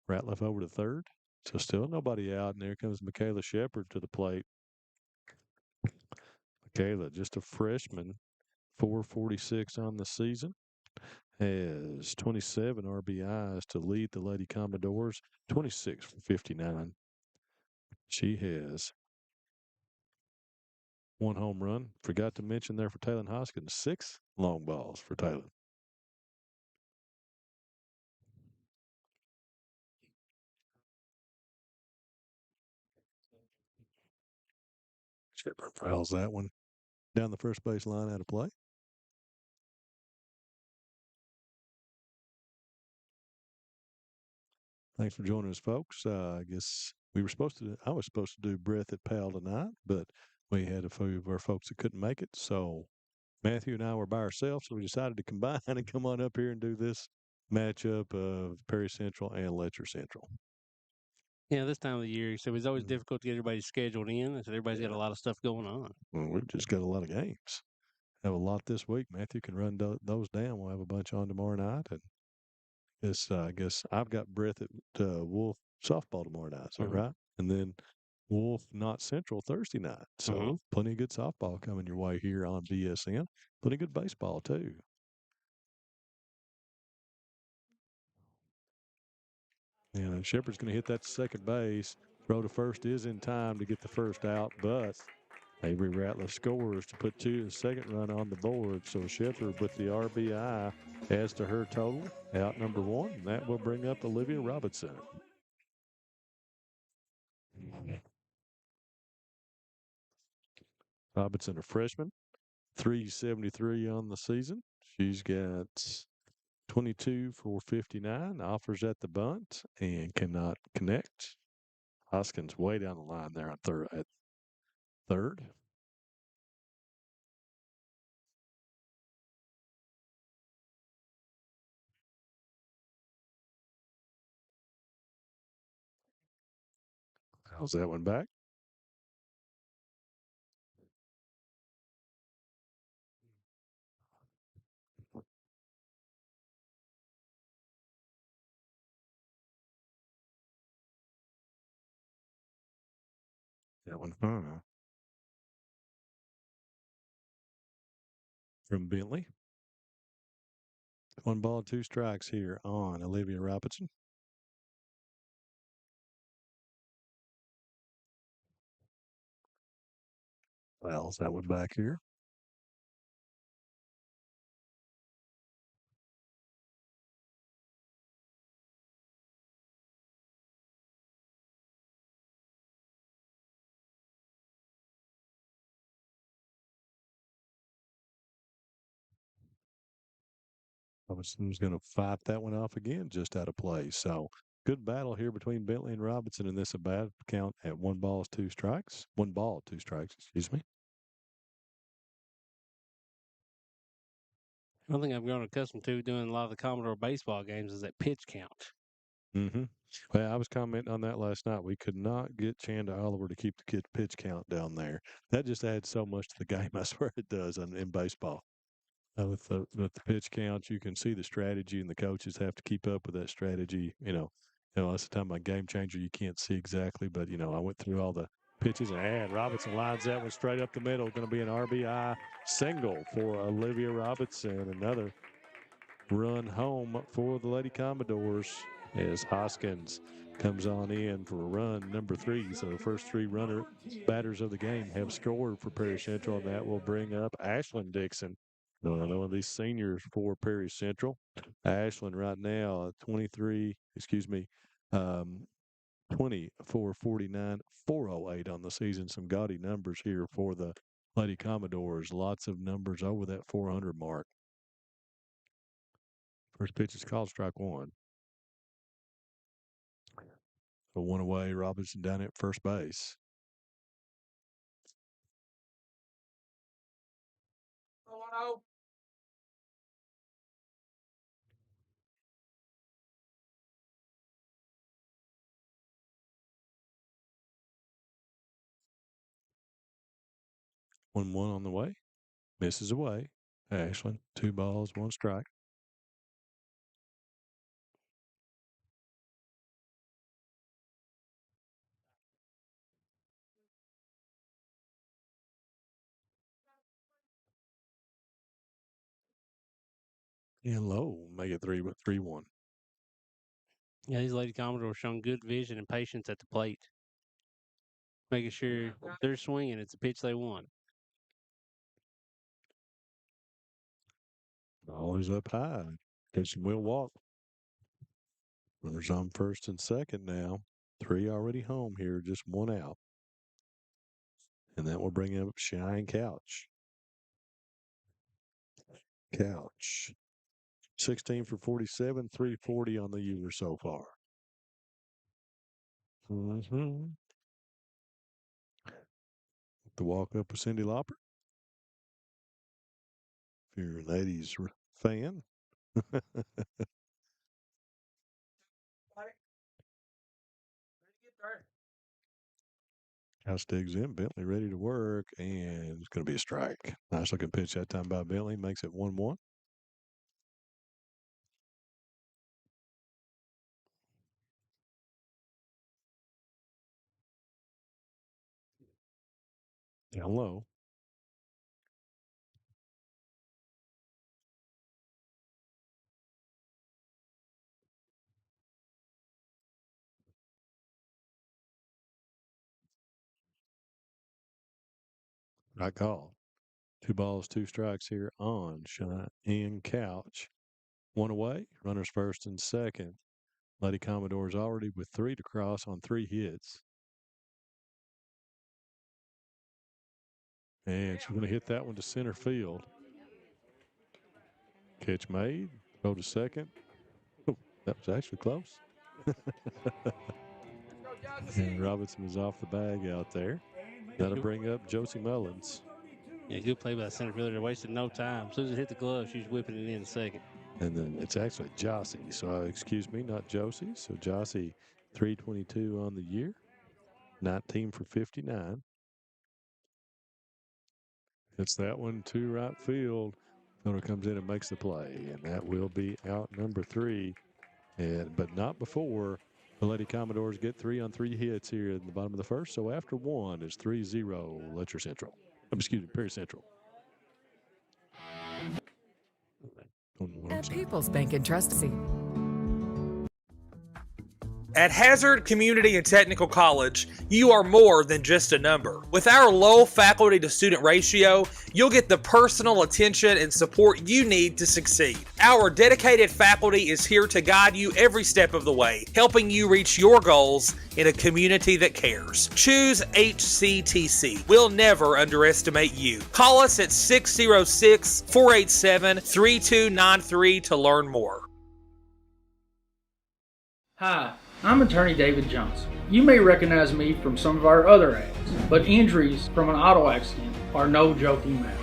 Ratliff over to third. So still nobody out, and there comes Michaela Shepard to the plate. Michaela, just a freshman, 446 on the season, has 27 RBIs to lead the Lady Commodores, 26 for 59. She has 1 home run. Forgot to mention there for Taylor Hoskins, 6 long balls for Taylor. Shepard fouls that one down the first base line out of play. Thanks for joining us, folks. I guess I was supposed to do Breath at Pal tonight, but we had a few of our folks that couldn't make it. So Matthew and I were by ourselves, so we decided to combine and come on up here and do this matchup of Perry Central and Letcher Central. Yeah, this time of the year, so it's always difficult to get everybody scheduled in, and so everybody's got a lot of stuff going on. Well, we've just got a lot of games. Have a lot this week. Matthew can run those down. We'll have a bunch on tomorrow night, and I guess I've got Breath at Wolf softball tomorrow night. Is that right? And then Wolf not Central Thursday night. So plenty of good softball coming your way here on BSN. Plenty of good baseball too. And Shepard's going to hit that to second base. Throw to first is in time to get the first out, but Avery Ratliff scores to put the second run on the board. So Shepard with the RBI adds to her total. Out number 1, and that will bring up Olivia Robinson. Robinson, a freshman, 373 on the season. She's got 22 for 59. Offers at the bunt and cannot connect. Hoskins way down the line there on third. How's that one back? That one from Bentley. 1 ball, 2 strikes here on Olivia Robinson. Fouls that one back here. Robinson's going to fight that one off again, just out of play. So good battle here between Bentley and Robinson in this bad count at 1 ball, 2 strikes. 1 ball, 2 strikes, excuse me. One thing I've grown accustomed to doing a lot of the Commodore baseball games is that pitch count. Mm-hmm. Well, I was commenting on that last night. We could not get Chanda Oliver to keep the kid pitch count down there. That just adds so much to the game. I swear it does in baseball. With the pitch count, you can see the strategy, and the coaches have to keep up with that strategy. That's the time my game changer. You can't see exactly, but I went through all the pitches, and Robinson lines that one straight up the middle. Going to be an RBI single for Olivia Robinson. Another run home for the Lady Commodores as Hoskins comes on in for run number 3. So the first 3 batters of the game have scored for Perry Central, and that will bring up Ashlyn Dixon. One of these seniors for Perry Central. Ashlyn right now, 20 for 49, 408 on the season. Some gaudy numbers here for the Lady Commodores. Lots of numbers over that 400 mark. First pitch is called strike 1. So 1 away, Robinson down at first base. Oh, 1-1 on the way. Misses away. Ashlyn, 2 balls, 1 strike. And low, make it 3-1. Yeah, these Lady Commodores shown good vision and patience at the plate, making sure they're swinging. It's a pitch they want. Always up high. Pitching will walk. Runners on first and second now. 3 already home here, just 1 out. And that will bring up Cheyenne Couch. Couch. 16 for 47, 340 on the year so far. Mm-hmm. The walk up with Cindy Lauper. If you're an 80s fan. House digs in. Bentley ready to work, and it's going to be a strike. Nice looking pitch that time by Bentley. Makes it 1-1. Down low. Right call. 2 balls, 2 strikes here on Cheyenne Couch. 1 away. Runners first and second. Lady Commodores already with 3 to cross on 3 hits. And she's going to hit that one to center field. Catch made. Go to second. Oh, that was actually close. And Robinson is off the bag out there. That'll bring up Josie Mullins. Yeah, good play by the center fielder. They wasted no time. As soon as it hit the glove, she was whipping it in second. And then it's actually Jossie. So, excuse me, not Josie. So, Jossie, 322 on the year, 19 for 59. It's that one to right field. Miller comes in and makes the play, and that will be out number 3. But not before the Lady Commodores get 3-on-3 hits here in the bottom of the first. So after 1 is 3-0 Letcher Central. Excuse me, Perry Central. At People's Bank and Trust. At Hazard Community and Technical College, you are more than just a number. With our low faculty to student ratio, you'll get the personal attention and support you need to succeed. Our dedicated faculty is here to guide you every step of the way, helping you reach your goals in a community that cares. Choose HCTC. We'll never underestimate you. Call us at 606-487-3293 to learn more. Hi, I'm attorney David Johnson. You may recognize me from some of our other ads, but injuries from an auto accident are no joking matter.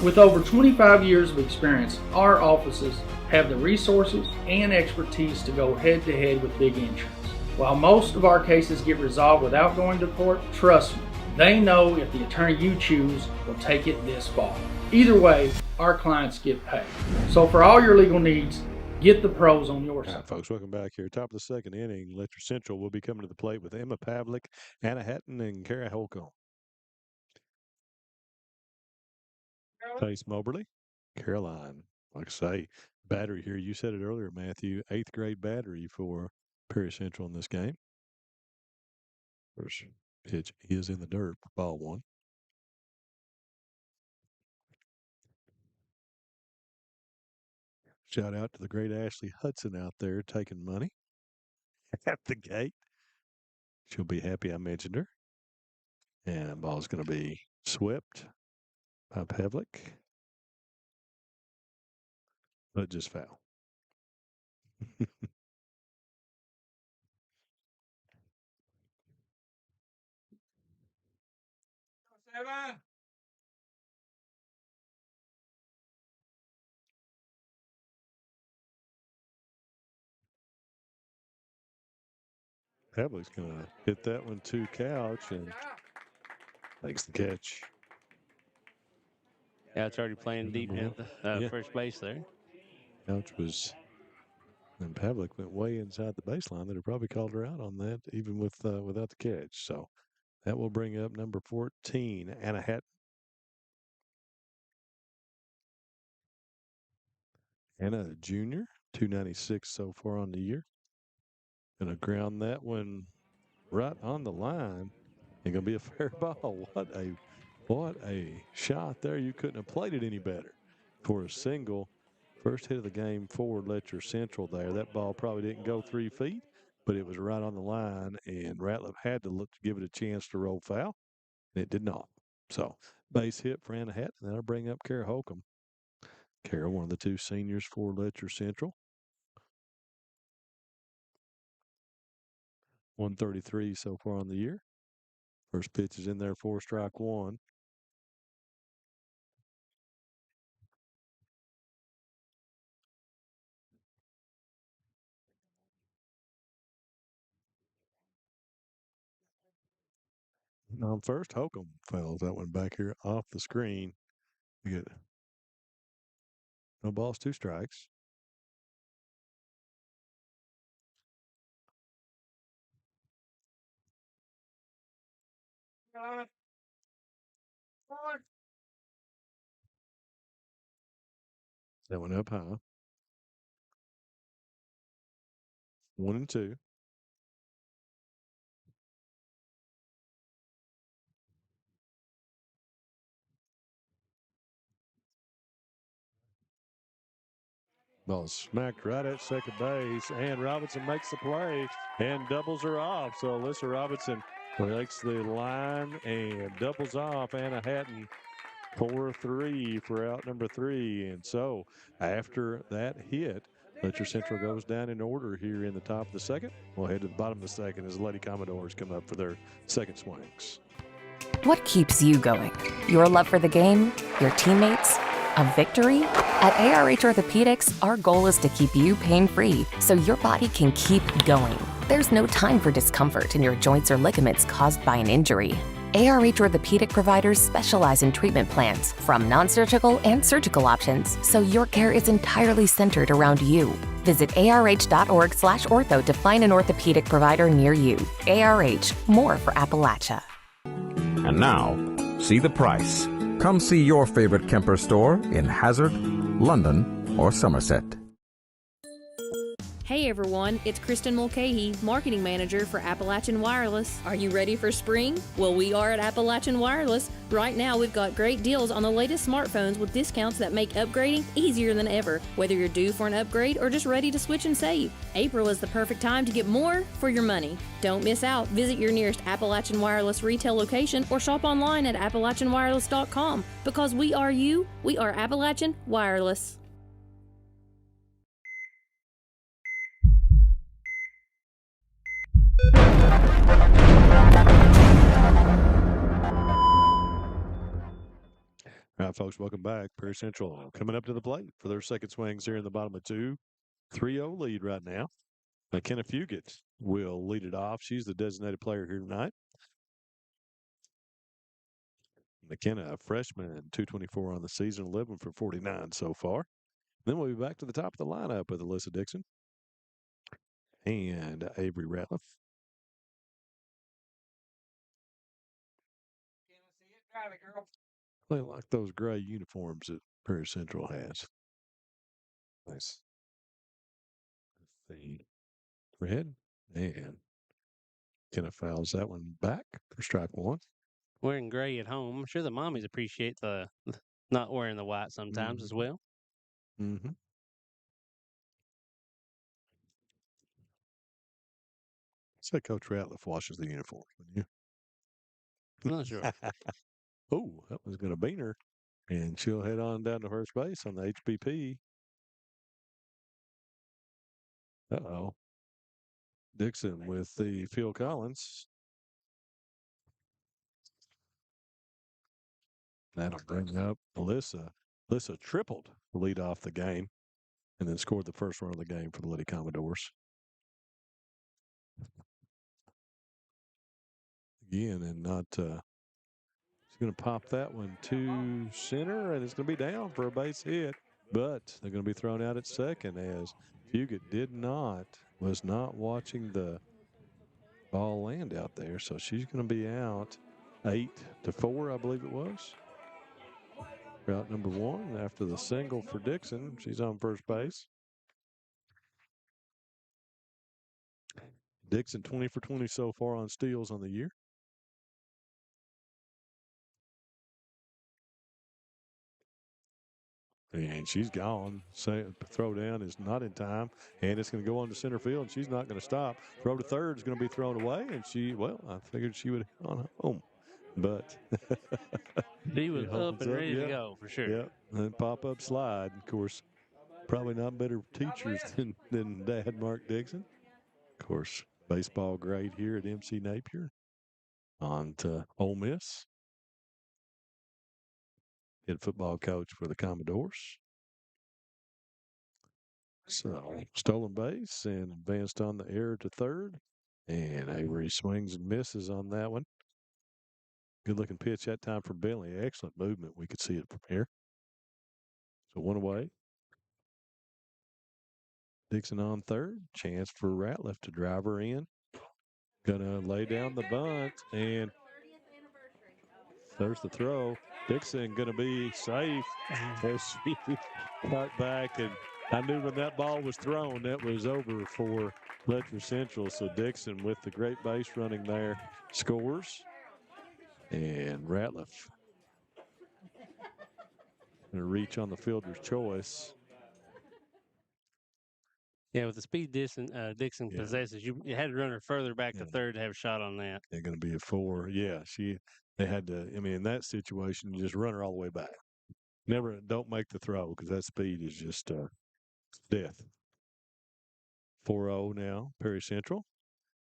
With over 25 years of experience, our offices have the resources and expertise to go head-to-head with big insurance. While most of our cases get resolved without going to court, trust me, they know if the attorney you choose will take it this far. Either way, our clients get paid. So for all your legal needs, get the pros on your side. All right, folks, welcome back here. Top of the second inning, Letcher Central will be coming to the plate with Emma Pavlik, Anna Hatton, and Kara Holcomb. Pace Moberly, Caroline. Like I say, battery here. You said it earlier, Matthew. 8th grade battery for Perry Central in this game. First pitch is in the dirt, ball 1. Shout out to the great Ashley Hudson out there taking money at the gate. She'll be happy I mentioned her. And the ball's going to be swept by Pavlik. But just foul. Pavlik's going to hit that one to Couch and makes the catch. Yeah, it's already playing deep at the first base there. Couch was, and Pavlik went way inside the baseline. They'd have probably called her out on that, even with without the catch. So that will bring up number 14, Anna Hatton. Anna, a junior, 296 so far on the year. Gonna ground that one right on the line. And gonna be a fair ball. What a shot there. You couldn't have played it any better for a single. First hit of the game for Letcher Central there. That ball probably didn't go 3 feet, but it was right on the line, and Ratliff had to look to give it a chance to roll foul, and it did not. So base hit for Anna Hatton, and that'll bring up Kara Holcomb. Kara, one of the 2 seniors for Letcher Central. 133 so far on the year. First pitch is in there for strike 1. On first, Holcomb fouls that one back here off the screen. You get no balls, 2 strikes. That one up high. 1-2. Ball smacked right at second base, and Robinson makes the play and doubles her off. So Alyssa Robinson makes the line and doubles off Anna Hatton 4-3 for out number 3. And so after that hit, Letcher Central goes down in order here in the top of the second. We'll head to the bottom of the second as the Lady Commodores come up for their second swings. What keeps you going? Your love for the game? Your teammates? A victory? At ARH Orthopedics, our goal is to keep you pain-free so your body can keep going. There's no time for discomfort in your joints or ligaments caused by an injury. ARH Orthopedic providers specialize in treatment plans, from non-surgical and surgical options, so your care is entirely centered around you. Visit arh.org/ortho to find an orthopedic provider near you. ARH, more for Appalachia. And now, see the price. Come see your favorite Kemper store in Hazard, London, or Somerset. Hey everyone, it's Kristen Mulcahy, Marketing Manager for Appalachian Wireless. Are you ready for spring? Well, we are at Appalachian Wireless. Right now, we've got great deals on the latest smartphones with discounts that make upgrading easier than ever, whether you're due for an upgrade or just ready to switch and save. April is the perfect time to get more for your money. Don't miss out. Visit your nearest Appalachian Wireless retail location or shop online at AppalachianWireless.com. Because we are you, we are Appalachian Wireless. All right, folks, welcome back. Perry Central coming up to the plate for their second swings here in the bottom of 2. 3-0 lead right now. McKenna Fugit will lead it off. She's the designated player here tonight. McKenna, a freshman, 224 on the season, 11 for 49 so far. Then we'll be back to the top of the lineup with Alyssa Dixon and Avery Ratliff. Drive it, girl. They like those gray uniforms that Perry Central has. Nice. The red and Kenna fouls that one back for strike 1. Wearing gray at home. I'm sure the mommies appreciate the not wearing the white sometimes as well. Mm-hmm. Say Coach Ratliff washes the uniforms, wouldn't you? Not sure. Oh, that was going to bean her. And she'll head on down to first base on the HBP. Uh-oh. Dixon with the Phil Collins. That'll bring up Alyssa. Alyssa tripled to lead off the game and then scored the first run of the game for the Lady Commodores. Again, and not she's going to pop that one to center, and it's going to be down for a base hit. But they're going to be thrown out at second as Fugit was not watching the ball land out there. So she's going to be out 8-4, I believe it was. Route number 1 after the single for Dixon. She's on first base. Dixon 20 for 20 so far on steals on the year. And she's gone. Throw down is not in time, and it's going to go on to center field, and she's not going to stop. Throw to third is going to be thrown away, and I figured she would have gone home. But She was up and ready to go, for sure. Yep, and pop-up slide. Of course, probably not better teachers than Dad Mark Dixon. Of course, baseball grade here at MC Napier. On to Ole Miss. Head football coach for the Commodores. So, stolen base and advanced on the error to third. And Avery swings and misses on that one. Good looking pitch that time for Bentley. Excellent movement. We could see it from here. So, one away. Dixon on third. Chance for Ratliff to drive her in. Gonna lay down the bunt, and there's the throw. Dixon going to be safe as she cut back. And I knew when that ball was thrown, that was over for Letcher Central. So Dixon with the great base running there scores. And Ratliff going to reach on the fielder's choice. Yeah, with the speed Dixon possesses, you had to run her further back to third to have a shot on that. They're going to be a 4. Yeah, she They had to, I mean, in that situation, you just run her all the way back. Don't make the throw because that speed is just death. 4-0 now, Perry Central.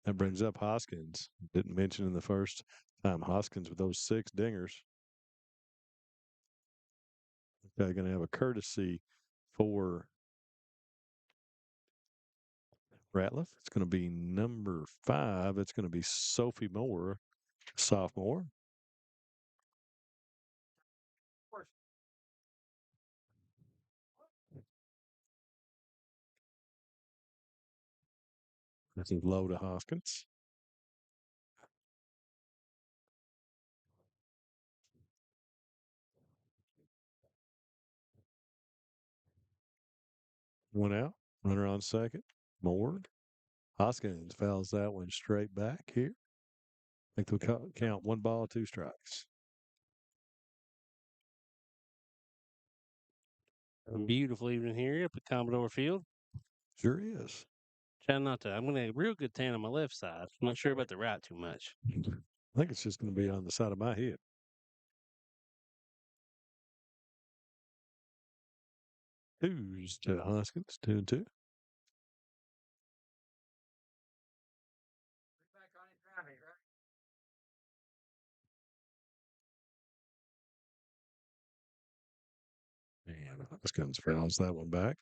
That brings up Hoskins. Didn't mention in the first time Hoskins with those 6 dingers. Okay, going to have a courtesy for Ratliff. It's going to be number 5. It's going to be Sophie Moore, sophomore. This is low to Hoskins. One out. Runner on second. Moore. Hoskins fouls that one straight back here. I think they'll count 1 ball, 2 strikes. A beautiful evening here up at Commodore Field. Sure is. Trying not to. I'm going to have a real good tan on my left side. I'm not sure about the right too much. I think it's just going to be on the side of my head. Twos to Hoskins, 2-2. And Hoskins fouls that one back.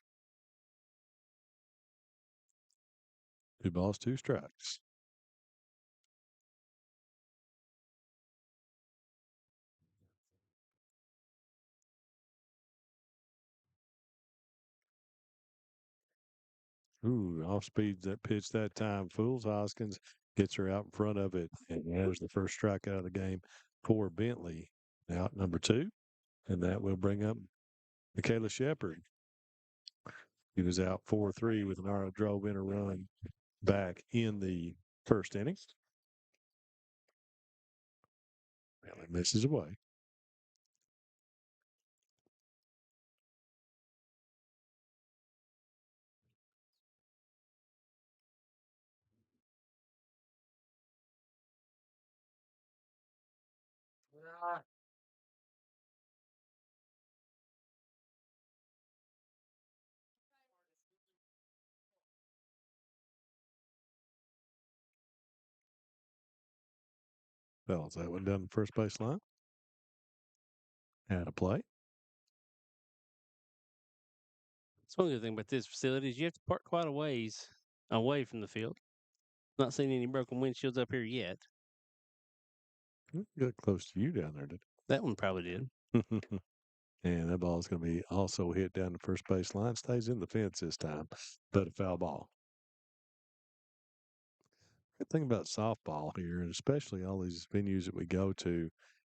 2 balls, 2 strikes. Ooh, off speeds that pitch that time. Fools Hoskins, gets her out in front of it, and there's the first strikeout of the game for Bentley. Out number 2, and that will bring up Michaela Shepard. He was out 4-3 with an RO drove in a run back in the first inning. Well, it misses away. Fells that one down the first base line. Had a play. It's one good thing about this facility is you have to park quite a ways away from the field. Not seeing any broken windshields up here yet. Got close to you down there, did it? That one probably did. And that ball is going to be also hit down the first base line. Stays in the fence this time, but a foul ball. Good thing about softball here, and especially all these venues that we go to,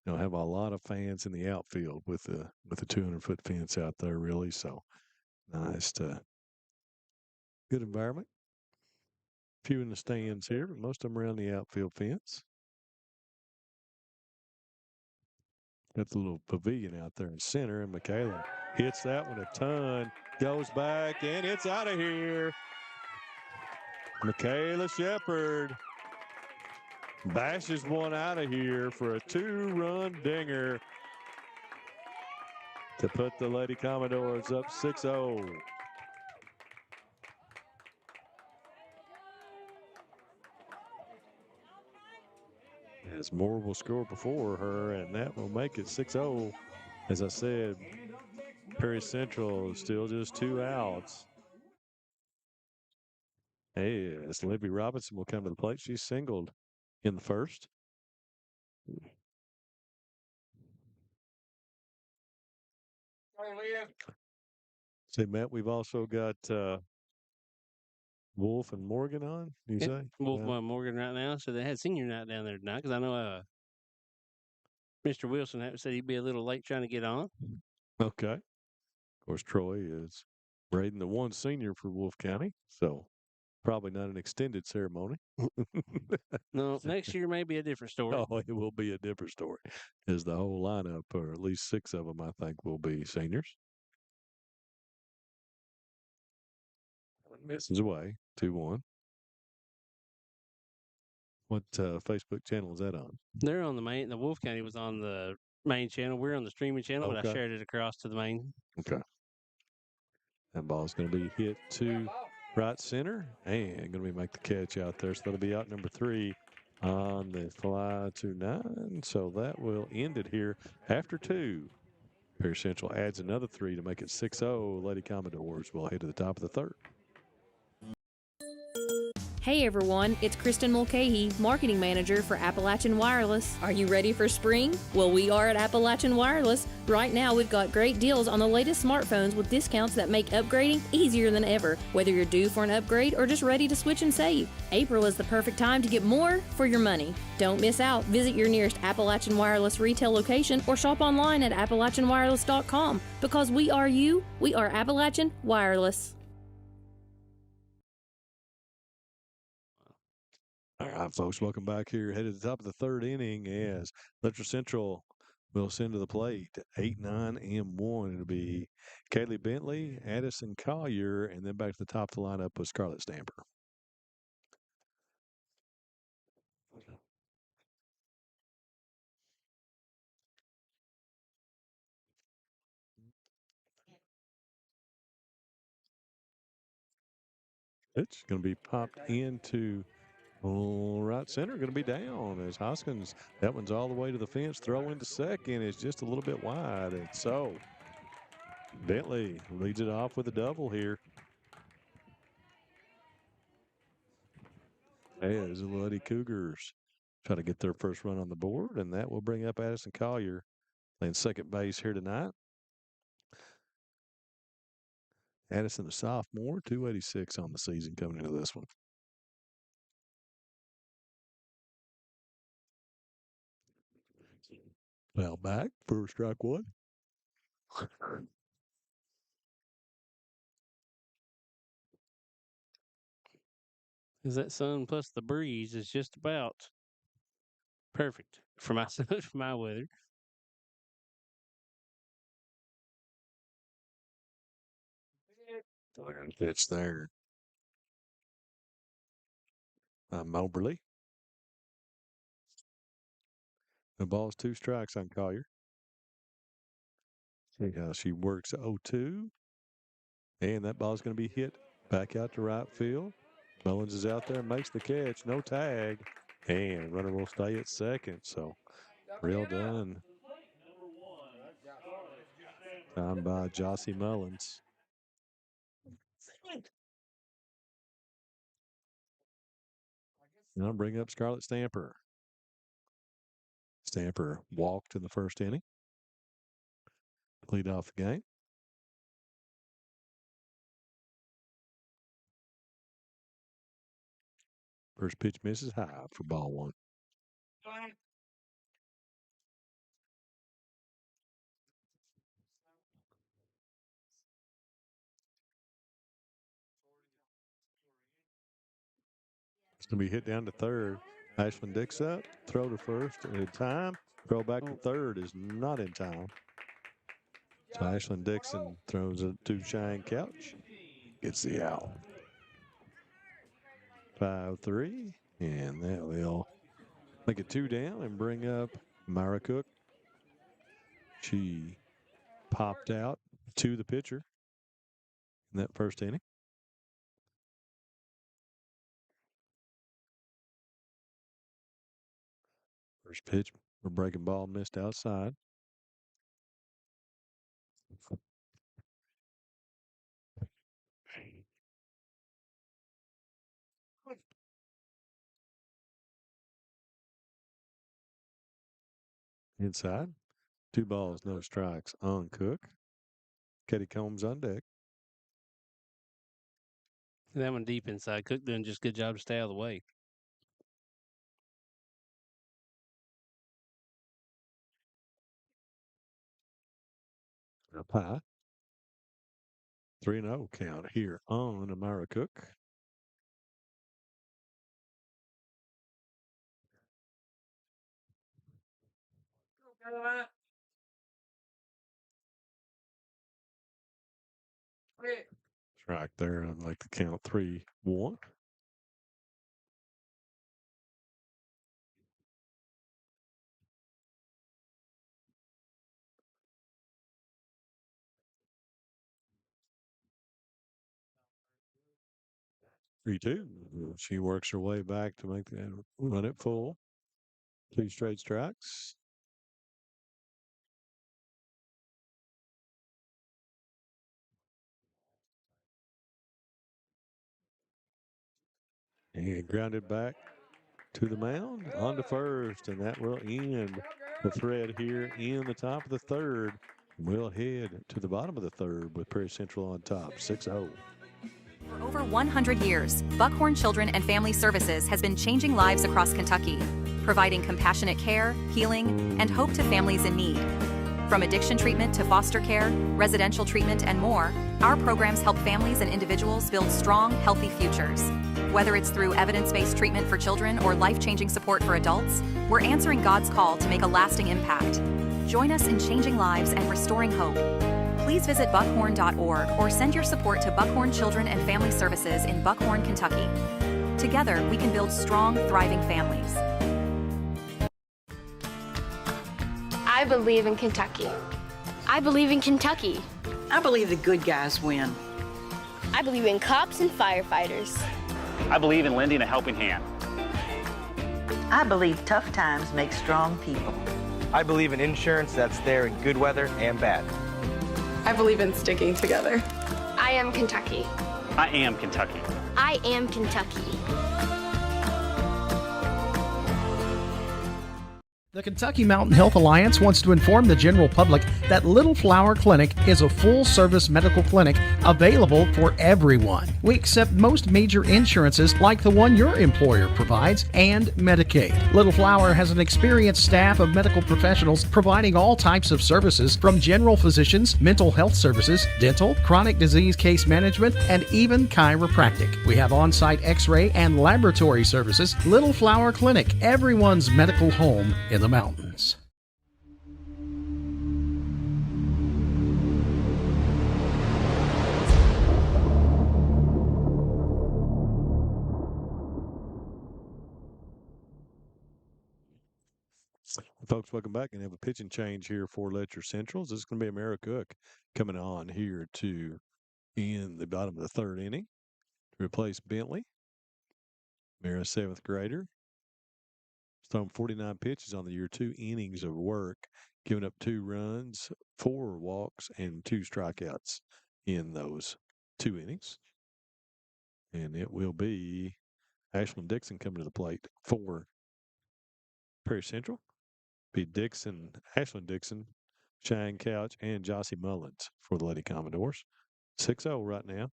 have a lot of fans in the outfield with the 200-foot fence out there, really. So nice to good environment. Few in the stands here, but most of them around the outfield fence. Got the little pavilion out there in center, and Michaela hits that one a ton, goes back, and it's out of here. Michaela Shepard bashes one out of here for a 2-run dinger to put the Lady Commodores up 6-0. As Moore will score before her, and that will make it 6-0. As I said, Perry Central is still just 2 outs. Hey, as Libby Robinson will come to the plate. She's singled in the first. Say, Matt, we've also got Wolf and Morgan on, you say? Wolf and Morgan right now. So they had senior night down there tonight because I know Mr. Wilson said he'd be a little late trying to get on. Okay. Of course, Troy is raiding the 1 senior for Wolf County, so probably not an extended ceremony. No, next year may be a different story. Oh, it will be a different story, as the whole lineup, or at least 6 of them, I think, will be seniors. Misses away, 2-1. What Facebook channel is that on? They're on the main. The Wolf County was on the main channel. We're on the streaming channel, but I Okay. shared it across to the main. Okay. That ball's going to be hit to right center and going to be make the catch out there. So that'll be out number 3 on the fly to 9. So that will end it here after 2. Pierce Central adds another 3 to make it 6-0. Lady Commodores will head to the top of the 3rd. Hey everyone, it's Kristen Mulcahy, Marketing Manager for Appalachian Wireless. Are you ready for spring? Well, we are at Appalachian Wireless. Right now, we've got great deals on the latest smartphones with discounts that make upgrading easier than ever, whether you're due for an upgrade or just ready to switch and save. April is the perfect time to get more for your money. Don't miss out. Visit your nearest Appalachian Wireless retail location or shop online at AppalachianWireless.com. Because we are you, we are Appalachian Wireless. All right, folks, welcome back here. Headed to the top of the 3rd inning as Letcher Central will send to the plate 8, 9, and 1. It'll be Kaylee Bentley, Addison Collier, and then back to the top of the lineup with Scarlett Stamper. It's going to be popped into right center. Going to be down as Hoskins. That one's all the way to the fence. Throw into second is just a little bit wide. And so Bentley leads it off with a double here. As the Lady Cougars try to get their first run on the board, and that will bring up Addison Collier playing second base here tonight. Addison, a sophomore, 286 on the season coming into this one. Well, back for strike 1. Is that sun plus the breeze is just about perfect for my for my weather. Pitch there. Moberly. The ball's 2 strikes on Collier. See how she works 0-2. And that ball's going to be hit back out to right field. Mullins is out there and makes the catch. No tag. And runner will stay at second. So real done. Time by Jossie Mullins. Now bring up Scarlett Stamper. Stamper walked in the first inning. Lead off the game. First pitch misses high for ball 1. It's going to be hit down to third. Ashlyn Dix up. Throw to first in time. Throw back to third is not in time. So Ashlyn Dixon throws it to Cheyenne Couch. Gets the out. 5-3. And that will make it 2 down and bring up Myra Cook. She popped out to the pitcher in that first inning. First pitch, a breaking ball missed outside. Inside. 2 balls, no strikes on Cook. Katie Combs on deck. That one deep inside. Cook doing just a good job to stay out of the way. Up high. 3-0 count here on Amara Cook. Strike there. I'd like to count 3-1. 3-2. She works her way back to make that run it full. 2 straight strikes. And grounded back to the mound on to first, and that will end the thread here in the top of the third. We'll head to the bottom of the third with Prairie Central on top, 6-0. For over 100 years, Buckhorn Children and Family Services has been changing lives across Kentucky, providing compassionate care, healing, and hope to families in need. From addiction treatment to foster care, residential treatment, and more, our programs help families and individuals build strong, healthy futures. Whether it's through evidence-based treatment for children or life-changing support for adults, we're answering God's call to make a lasting impact. Join us in changing lives and restoring hope. Please visit buckhorn.org or send your support to Buckhorn Children and Family Services in Buckhorn, Kentucky. Together, we can build strong, thriving families. I believe in Kentucky. I believe in Kentucky. I believe the good guys win. I believe in cops and firefighters. I believe in lending a helping hand. I believe tough times make strong people. I believe in insurance that's there in good weather and bad. I believe in sticking together. I am Kentucky. I am Kentucky. I am Kentucky. The Kentucky Mountain Health Alliance wants to inform the general public that Little Flower Clinic is a full-service medical clinic available for everyone. We accept most major insurances like the one your employer provides and Medicaid. Little Flower has an experienced staff of medical professionals providing all types of services from general physicians, mental health services, dental, chronic disease case management, and even chiropractic. We have on-site x-ray and laboratory services. Little Flower Clinic, everyone's medical home in the mountains. Folks, welcome back and have a pitching change here for Letcher Centrals. This is going to be Mara Cook coming on here to in the bottom of the third inning to replace Bentley. Mara's 7th grader. Thrown 49 pitches on the year, 2 innings of work, giving up 2 runs, 4 walks, and 2 strikeouts in those 2 innings. And it will be Ashlyn Dixon coming to the plate for Prairie Central. Be Dixon, Ashlyn Dixon, Cheyenne Couch, and Jossie Mullins for the Lady Commodores. 6-0 right now.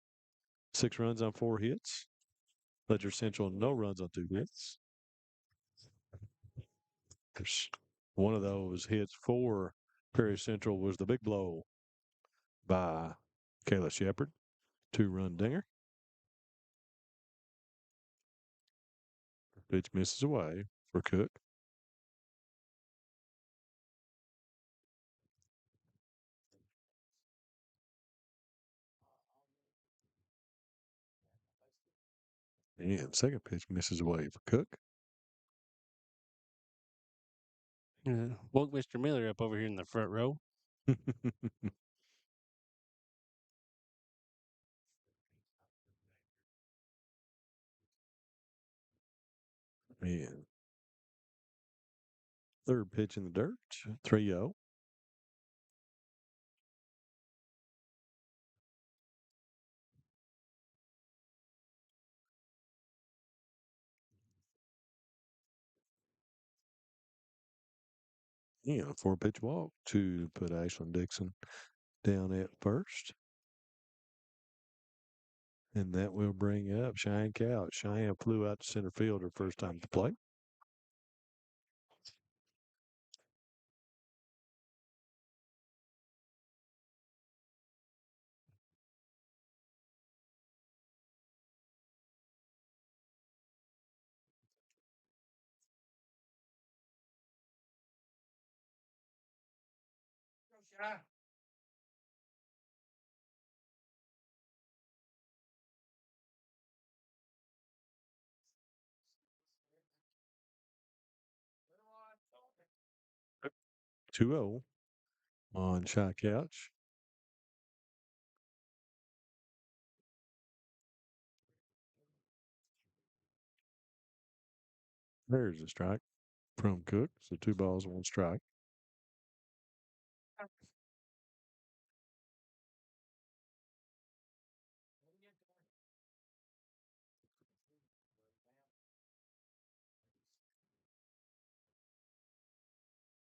6 runs on 4 hits. Letcher Central, no runs on 2 hits. One of those hits for Prairie Central was the big blow by Kayla Shepard. 2-run dinger. Pitch misses away for Cook. And second pitch misses away for Cook. Woke Mr. Miller up over here in the front row. And third pitch in the dirt, 3-0. Yeah, 4-pitch walk to put Ashlyn Dixon down at first. And that will bring up Cheyenne Couch. Cheyenne flew out to center field her first time at the plate. Yeah. 2-0 on Cheyenne Couch. There's a strike from Cook. So 2 balls, 1 strike.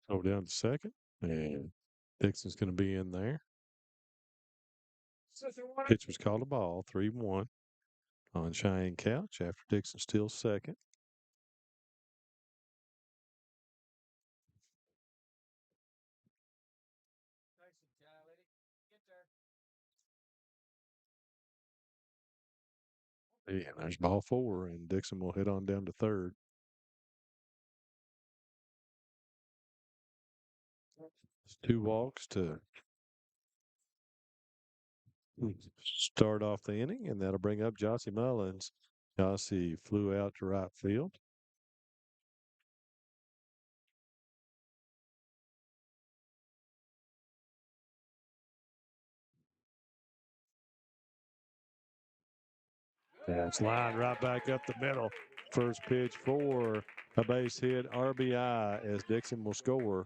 So down to second, and Dixon's going to be in there. Pitch was called a ball, 3-1 on Cheyenne Couch after Dixon steals second. Yeah, there's ball 4, and Dixon will hit on down to third. It's 2 walks to start off the inning, and that'll bring up Jossie Mullins. Jossie flew out to right field. That's lined right back up the middle. First pitch for a base hit, RBI, as Dixon will score.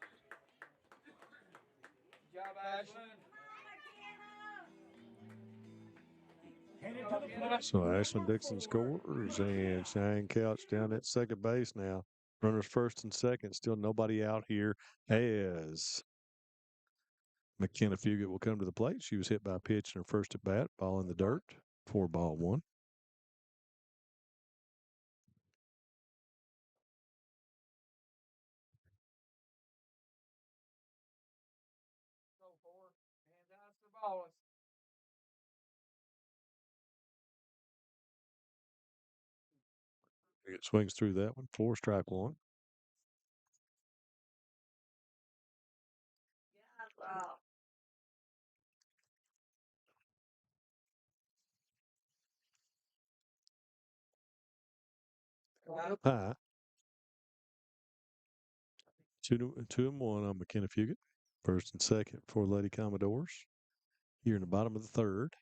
So Ashland Dixon scores, and Cheyenne Couch down at second base now. Runners first and second, still nobody out here as McKenna Fugit will come to the plate. She was hit by a pitch in her first at bat, ball in the dirt, 4-1. It swings through that one, 4 strike 1. Up high. 2-1 on McKenna Fugit. First and second for Lady Commodores. Here in the bottom of the third.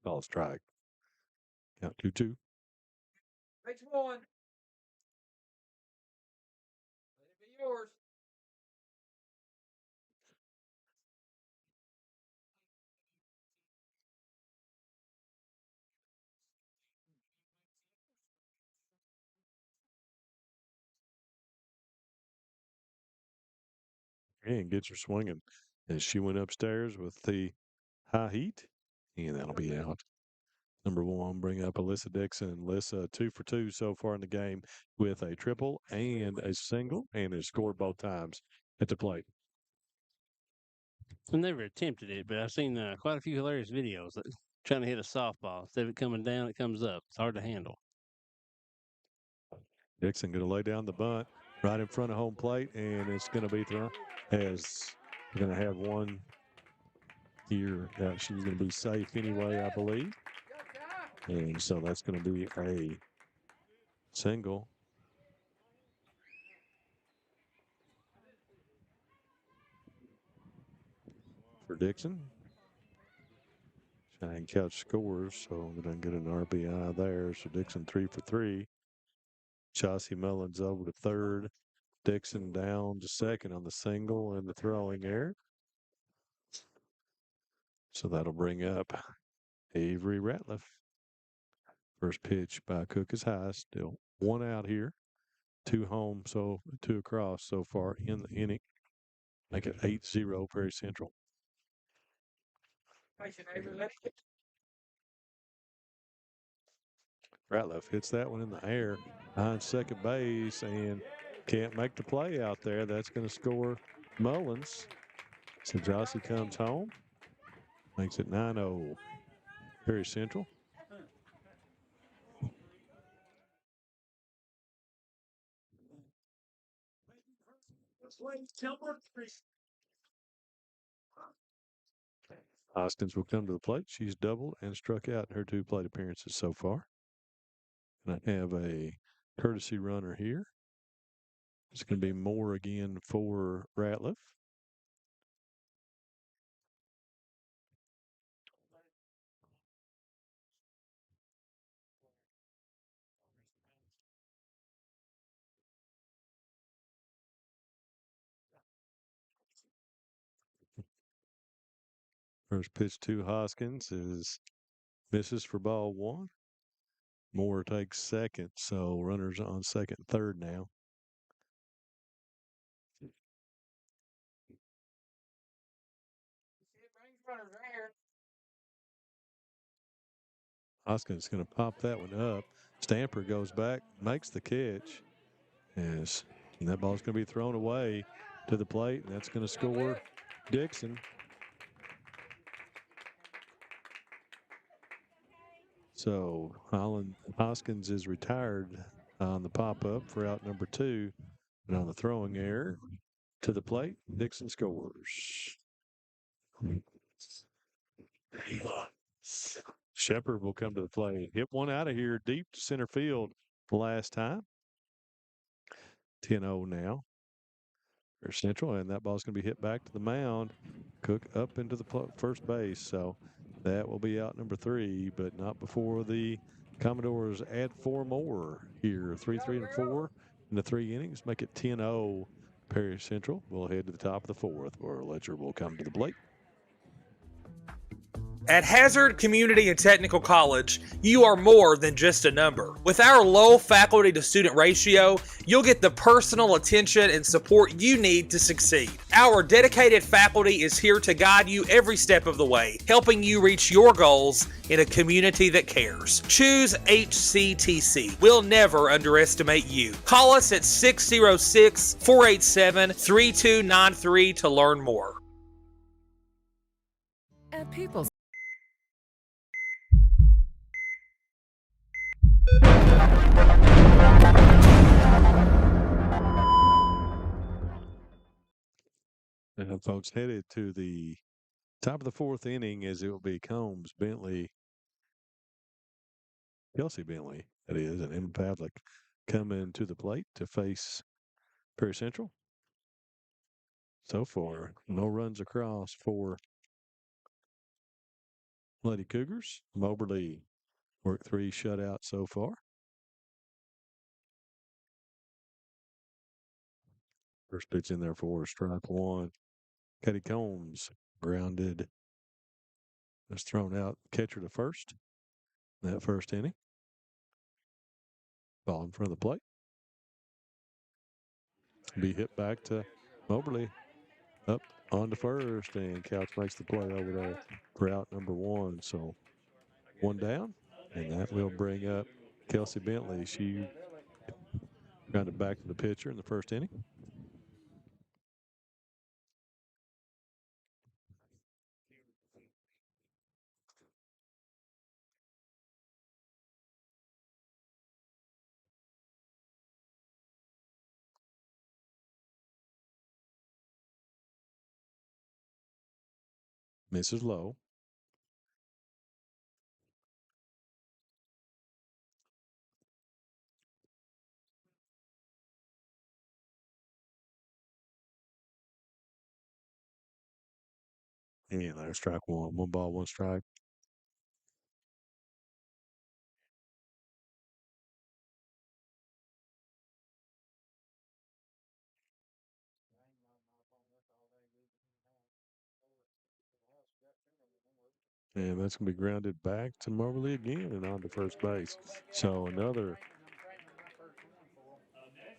Ball strike. Count 2-2. Pitch 1. Let it be yours. And gets her swinging as she went upstairs with the high heat, and that'll be out. Number 1, bring up Alyssa Dixon. Alyssa 2 for 2 so far in the game with a triple and a single, and has scored both times at the plate. I've never attempted it, but I've seen quite a few hilarious videos that trying to hit a softball. Instead of it coming down, it comes up. It's hard to handle. Dixon going to lay down the bunt right in front of home plate, and it's going to be thrown as we're going to have one here. She's going to be safe anyway, I believe. And so that's going to be a single. For Dixon. Cheyenne Couch scores, so we don't get an RBI there. So Dixon 3 for 3. Jossie Mullins over to third. Dixon down to second on the single and the throwing error. So that'll bring up Avery Ratliff. First pitch by Cook is high. Still 1 out here. 2 home, so 2 across so far in the inning. Make it 8-0 Prairie Central. Ratliff hits that one in the air behind second base and can't make the play out there. That's going to score Mullins. So Jossie comes home. Makes it 9-0 Prairie Central. Hoskins will come to the plate. She's doubled and struck out in her 2 plate appearances so far. And I have a courtesy runner here. It's going to be Moore again for Ratliff. First pitch to Hoskins is misses for ball one. Moore takes second, so runners on second, third now. Hoskins going to pop that one up. Stamper goes back, makes the catch. And that ball's going to be thrown away to the plate, and that's going to score Dixon. So Hoskins is retired on the pop-up for out number 2. And on the throwing error to the plate, Dixon scores. Shepard will come to the plate. Hit one out of here deep to center field last time. 10-0 now. Or Central, and that ball's going to be hit back to the mound. Cook up into the first base. So that will be out number 3, but not before the Commodores add 4 more here. 3, 3, and 4 in the 3 innings. Make it 10-0. Perry Central will head to the top of the 4th, where Letcher will come to the plate. At Hazard Community and Technical College, you are more than just a number. With our low faculty to student ratio, you'll get the personal attention and support you need to succeed. Our dedicated faculty is here to guide you every step of the way, helping you reach your goals in a community that cares. Choose HCTC. We'll never underestimate you. Call us at 606-487-3293 to learn more. At People's And folks, headed to the top of the 4th inning, as it will be Combs, Bentley, Kelsey Bentley, that is, and Emma Pavlik coming to the plate to face Perry Central. So far, no runs across for Lady Cougars. Moberly worked 3 shutouts so far. First pitch in there for strike 1. Katie Combs grounded. Was thrown out. Catcher to first. That first inning. Ball in front of the plate. Be hit back to Moberly. Up on to first, and Couch makes the play over there for out number 1. So 1 down, and that will bring up Kelsey Bentley. She grounded back to the pitcher in the first inning. Misses low. And there's strike 1. 1 ball, 1 strike. And that's going to be grounded back to Moberly again and on to first base. So another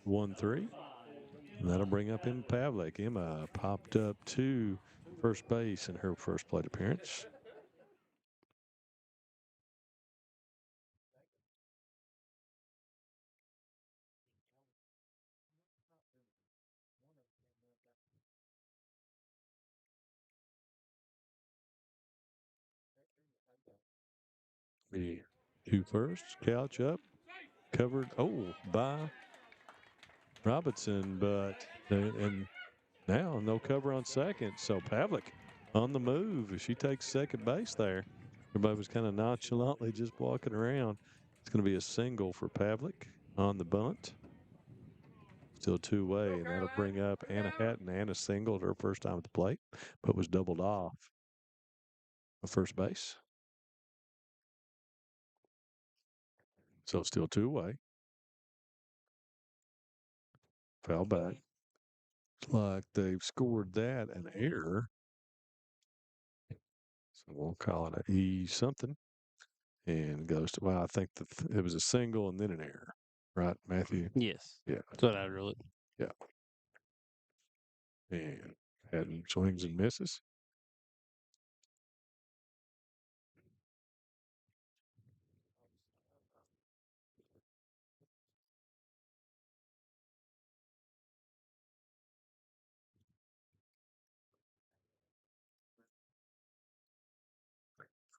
1-3. And that'll bring up Emma Pavlik. Emma popped up to first base in her first plate appearance. The 2 first. Couch up. Covered. By Robinson, but and now no cover on second. So Pavlik on the move. She takes second base there. Everybody was kind of nonchalantly just walking around. It's going to be a single for Pavlik on the bunt. Still 2-way, and that'll bring up Anna Hatton. Anna singled her first time at the plate, but was doubled off at first base. So still 2-way. Foul back. Looks like they've scored that an error. So we'll call it a E something. And goes to, well, I think it was a single and then an error. Right, Matthew? Yes. Yeah. That's what I wrote. Yeah. And Haddon swings and misses.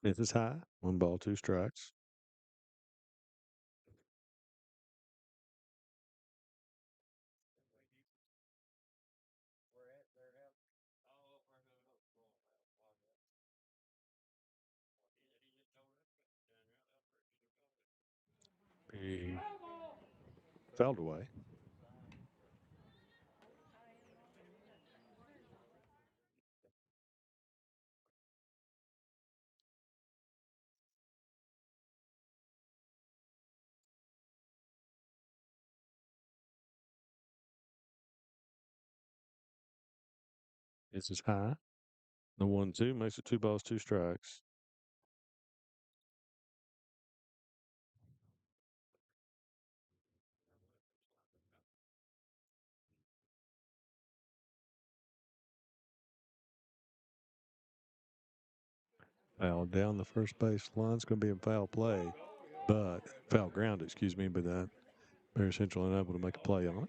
This is high. 1 ball, 2 strikes. He fouled away. This is high. The 1-2 makes it 2 balls, 2 strikes. Foul down the first base line's going to be in foul play, but foul ground, excuse me, but that Perry Central unable to make a play on it.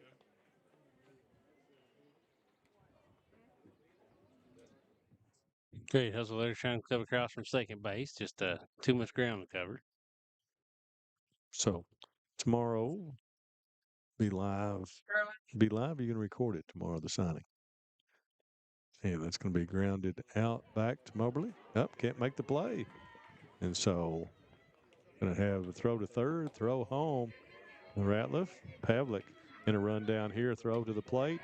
Great hustle there, trying to come across from second base. Just too much ground to cover. So tomorrow, be live. Be live. You're going to record it tomorrow, the signing. And that's going to be grounded out back to Moberly. Can't make the play. And so going to have a throw to third, throw home. Ratliff, Pavlik in a run down here, throw to the plate.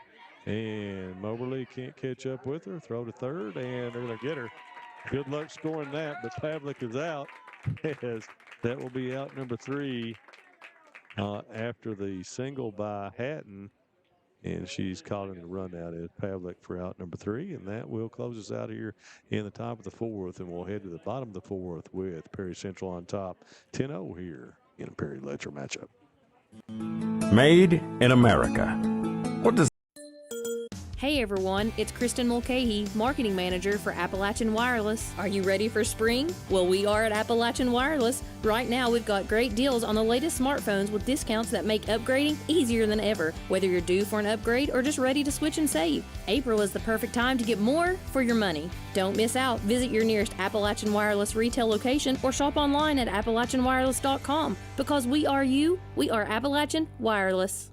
And Moberly can't catch up with her. Throw to third, and they're going to get her. Good luck scoring that, but Pavlik is out. As that will be out number 3 after the single by Hatton. And she's calling the run out as Pavlik for out number 3. And that will close us out here in the top of the 4th. And we'll head to the bottom of the 4th with Perry Central on top. 10-0 here in a Perry Letcher matchup. Made in America. What does Hey everyone, it's Kristen Mulcahy, Marketing Manager for Appalachian Wireless. Are you ready for spring? Well, we are at Appalachian Wireless. Right now, we've got great deals on the latest smartphones with discounts that make upgrading easier than ever, whether you're due for an upgrade or just ready to switch and save. April is the perfect time to get more for your money. Don't miss out. Visit your nearest Appalachian Wireless retail location or shop online at AppalachianWireless.com. Because we are you, we are Appalachian Wireless.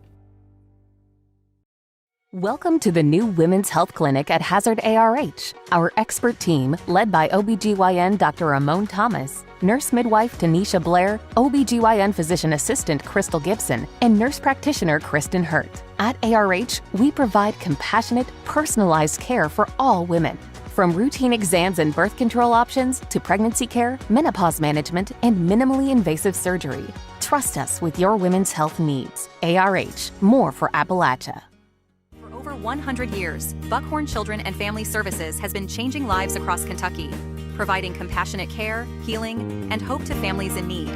Welcome to the new Women's Health Clinic at Hazard ARH. Our expert team, led by OBGYN Dr. Ramon Thomas, nurse midwife Tanisha Blair, OBGYN physician assistant Crystal Gibson, and nurse practitioner Kristen Hurt. At ARH, we provide compassionate, personalized care for all women. From routine exams and birth control options to pregnancy care, menopause management, and minimally invasive surgery. Trust us with your women's health needs. ARH, more for Appalachia. For over 100 years, Buckhorn Children and Family Services has been changing lives across Kentucky, providing compassionate care, healing, and hope to families in need.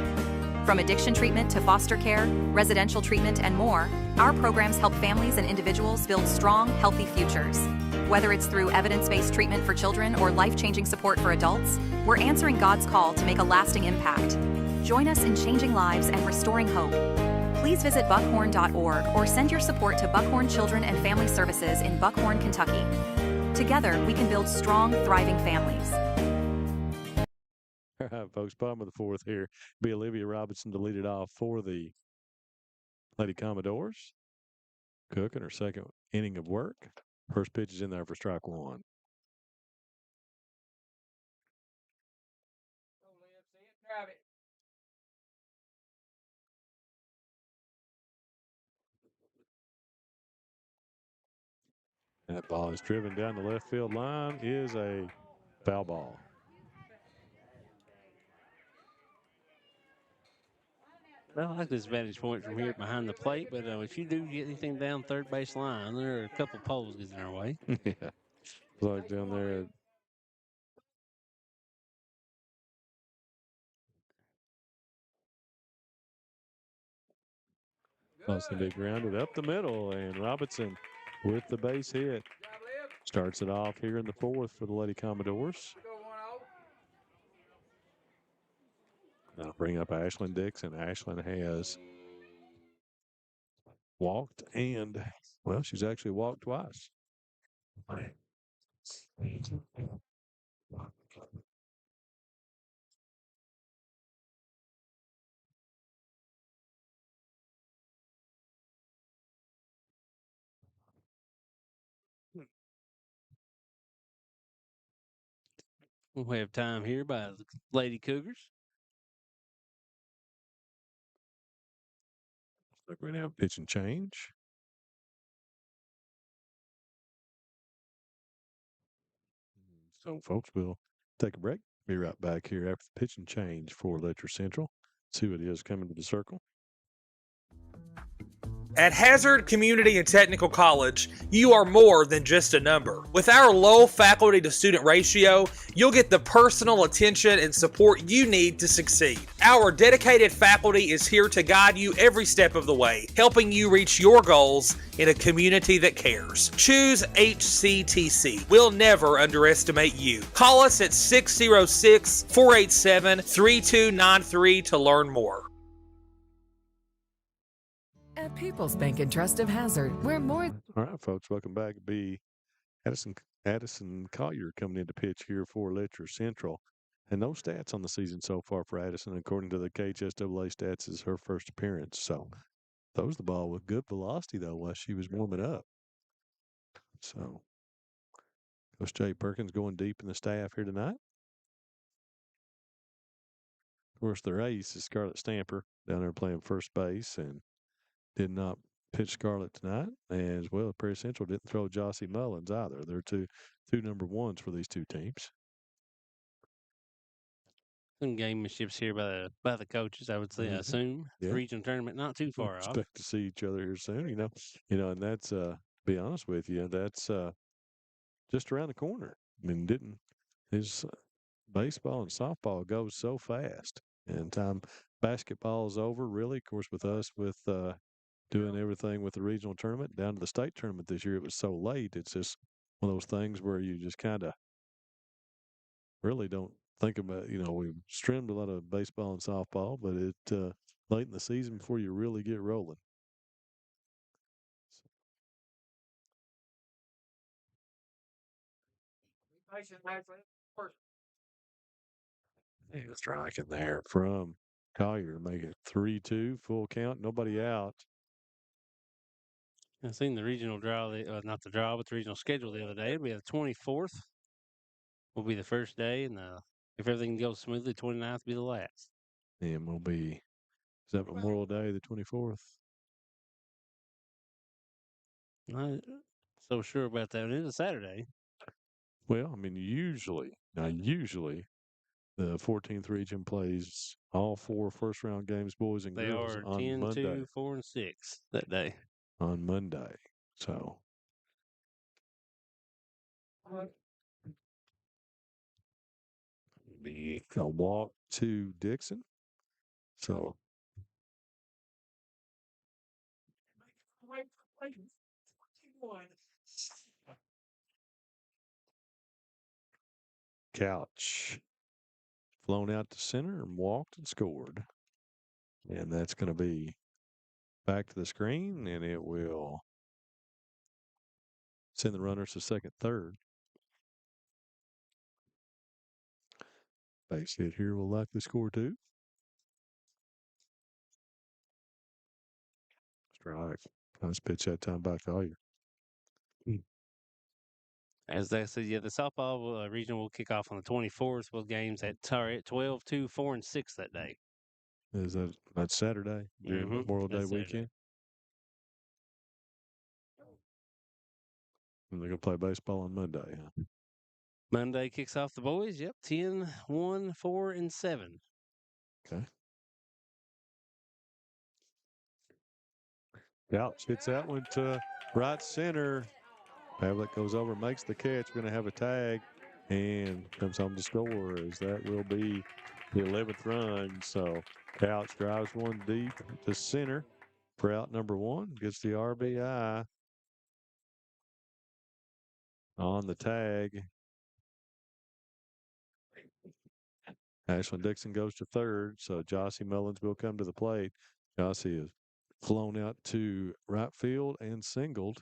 From addiction treatment to foster care, residential treatment, and more, our programs help families and individuals build strong, healthy futures. Whether it's through evidence-based treatment for children or life-changing support for adults, we're answering God's call to make a lasting impact. Join us in changing lives and restoring hope. Please visit buckhorn.org or send your support to Buckhorn Children and Family Services in Buckhorn, Kentucky. Together, we can build strong, thriving families. All right, folks, bottom of the 4th here. Be Olivia Robinson to lead it off for the Lady Commodores. Cook in her second inning of work. First pitch is in there for strike 1. That ball is driven down the left field line. Is a foul ball. Well, I like this vantage point from here behind the plate, but if you do get anything down third base line, there are a couple poles getting our way. Yeah. Like down there Austin be grounded up the middle, and Robinson with the base hit. Starts it off here in the fourth for the Lady Commodores. Now bring up Ashlyn Dixon. Ashlyn has walked and, well, she's actually walked twice. We have time here by the Lady Cougars. So we're going to have pitch and change. So, folks, we'll take a break. Be right back here after the pitch and change for Letcher Central. See what it is coming to the circle. At Hazard Community and Technical College, you are more than just a number. With our low faculty to student ratio, you'll get the personal attention and support you need to succeed. Our dedicated faculty is here to guide you every step of the way, helping you reach your goals in a community that cares. Choose HCTC. We'll never underestimate you. Call us at 606-487-3293 to learn more. At People's Bank and Trust of Hazard, we're more. All right, folks, welcome back. Be Addison Collier coming in to pitch here for Letcher Central. And no stats on the season so far for Addison, according to the KHSAA stats, is her first appearance. So throws the ball with good velocity, though, while she was warming up. So Coach Jay Perkins going deep in the staff here tonight. Of course, their ace is Scarlett Stamper down there playing first base and did not pitch Scarlett tonight. And as well, Prairie Central didn't throw Jossie Mullins either. They're two number ones for these two teams. Some gameships here by the coaches, I would say. I assume regional tournament not too far off. Expect to see each other here soon. And that's to be honest with you, that's just around the corner. I mean, his baseball and softball goes so fast, and time basketball is over. Really, of course, with us doing everything with the regional tournament down to the state tournament this year, it was so late. It's just one of those things where you just kind of really don't think about, we've streamed a lot of baseball and softball, but it late in the season before you really get rolling. Hey, strike in there from Collier, make it 3-2, full count, nobody out. I seen the regional draw, not the draw, but the regional schedule the other day. It'll be the 24th. Will be the first day, and if everything goes smoothly, 29th will be the last. And is that Memorial Day, the 24th? Not so sure about that. It is a Saturday. Well, I mean, usually the 14th region plays all 4 first-round games, boys and girls, on Monday. They are 10, 2, 4, and 6 that day. On Monday. So. Be a walk to Dixon. So. Couch flown out to center and walked and scored. And that's going to be back to the screen, and it will send the runners to second, third. Base hit here will likely score 2. Strike. Nice pitch that time by Collier. As I said, the softball regional will kick off on the 24th. Both games at 12, 2, 4, and 6 that day. Is that's Saturday during Memorial Day weekend? And they're going to play baseball on Monday, huh? Monday kicks off the boys. Yep, 10, 1, 4, and 7. Okay. Couch hits that one to right center. Pavlik goes over, makes the catch. We're going to have a tag and comes home to score, as that will be the 11th run. So Couch drives one deep to center. for out number one. Gets the RBI on the tag. Ashlyn Dixon goes to third, so Jossie Mullins will come to the plate. Jossie is flown out to right field and singled.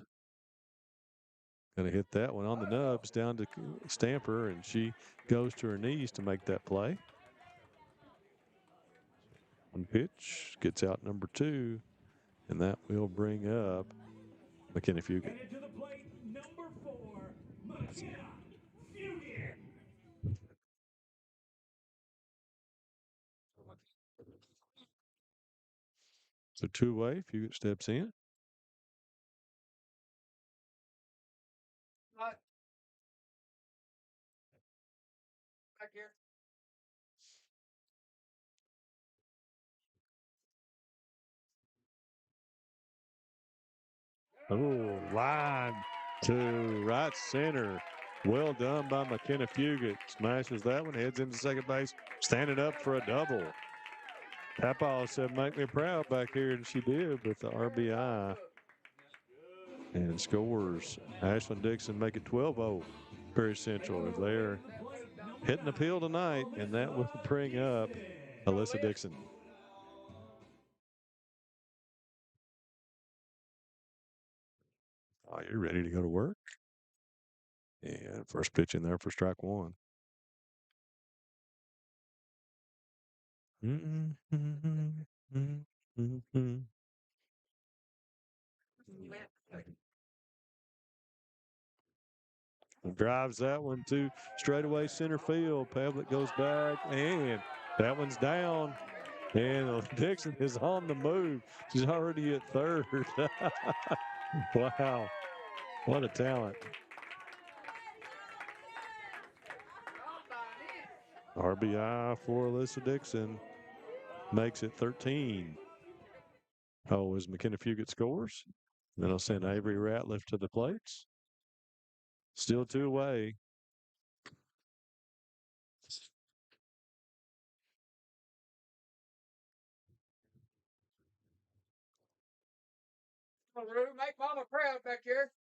Going to hit that one on the nubs down to Stamper, and she goes to her knees to make that play. One pitch, gets out number two, and that will bring up McKenna Fugit. So two-way, Fugit steps in. Back here. Oh, line to right center. Well done by McKenna Fugit. Smashes that one, heads into second base, standing up for a double. Papa said, make me proud back here, and she did with the RBI. And scores. Ashlyn Dixon make it 12-0. Perry Central. They're hitting the field tonight, and that will bring up Alyssa Dixon. Oh, you're ready to go to work? And first pitch in there for strike one. Drives that one to straightaway center field. Pavlik goes back, and that one's down. And Dixon is on the move. She's already at third. Wow. What a talent. RBI for Alyssa Dixon makes it 13. Oh, as McKenna Fugit scores. Then I'll send Avery Ratliff to the plates. Still two away. Make Mama proud back here.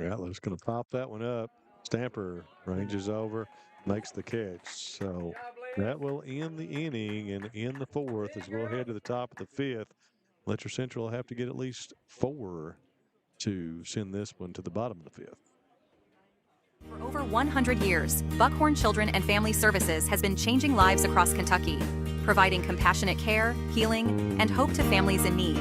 Ratliff's going to pop that one up. Stamper ranges over, makes the catch. So that will end the inning and end the fourth as we'll head to the top of the fifth. Letcher Central will have to get at least 4 to send this one to the bottom of the fifth. For over 100 years, Buckhorn Children and Family Services has been changing lives across Kentucky, providing compassionate care, healing, and hope to families in need.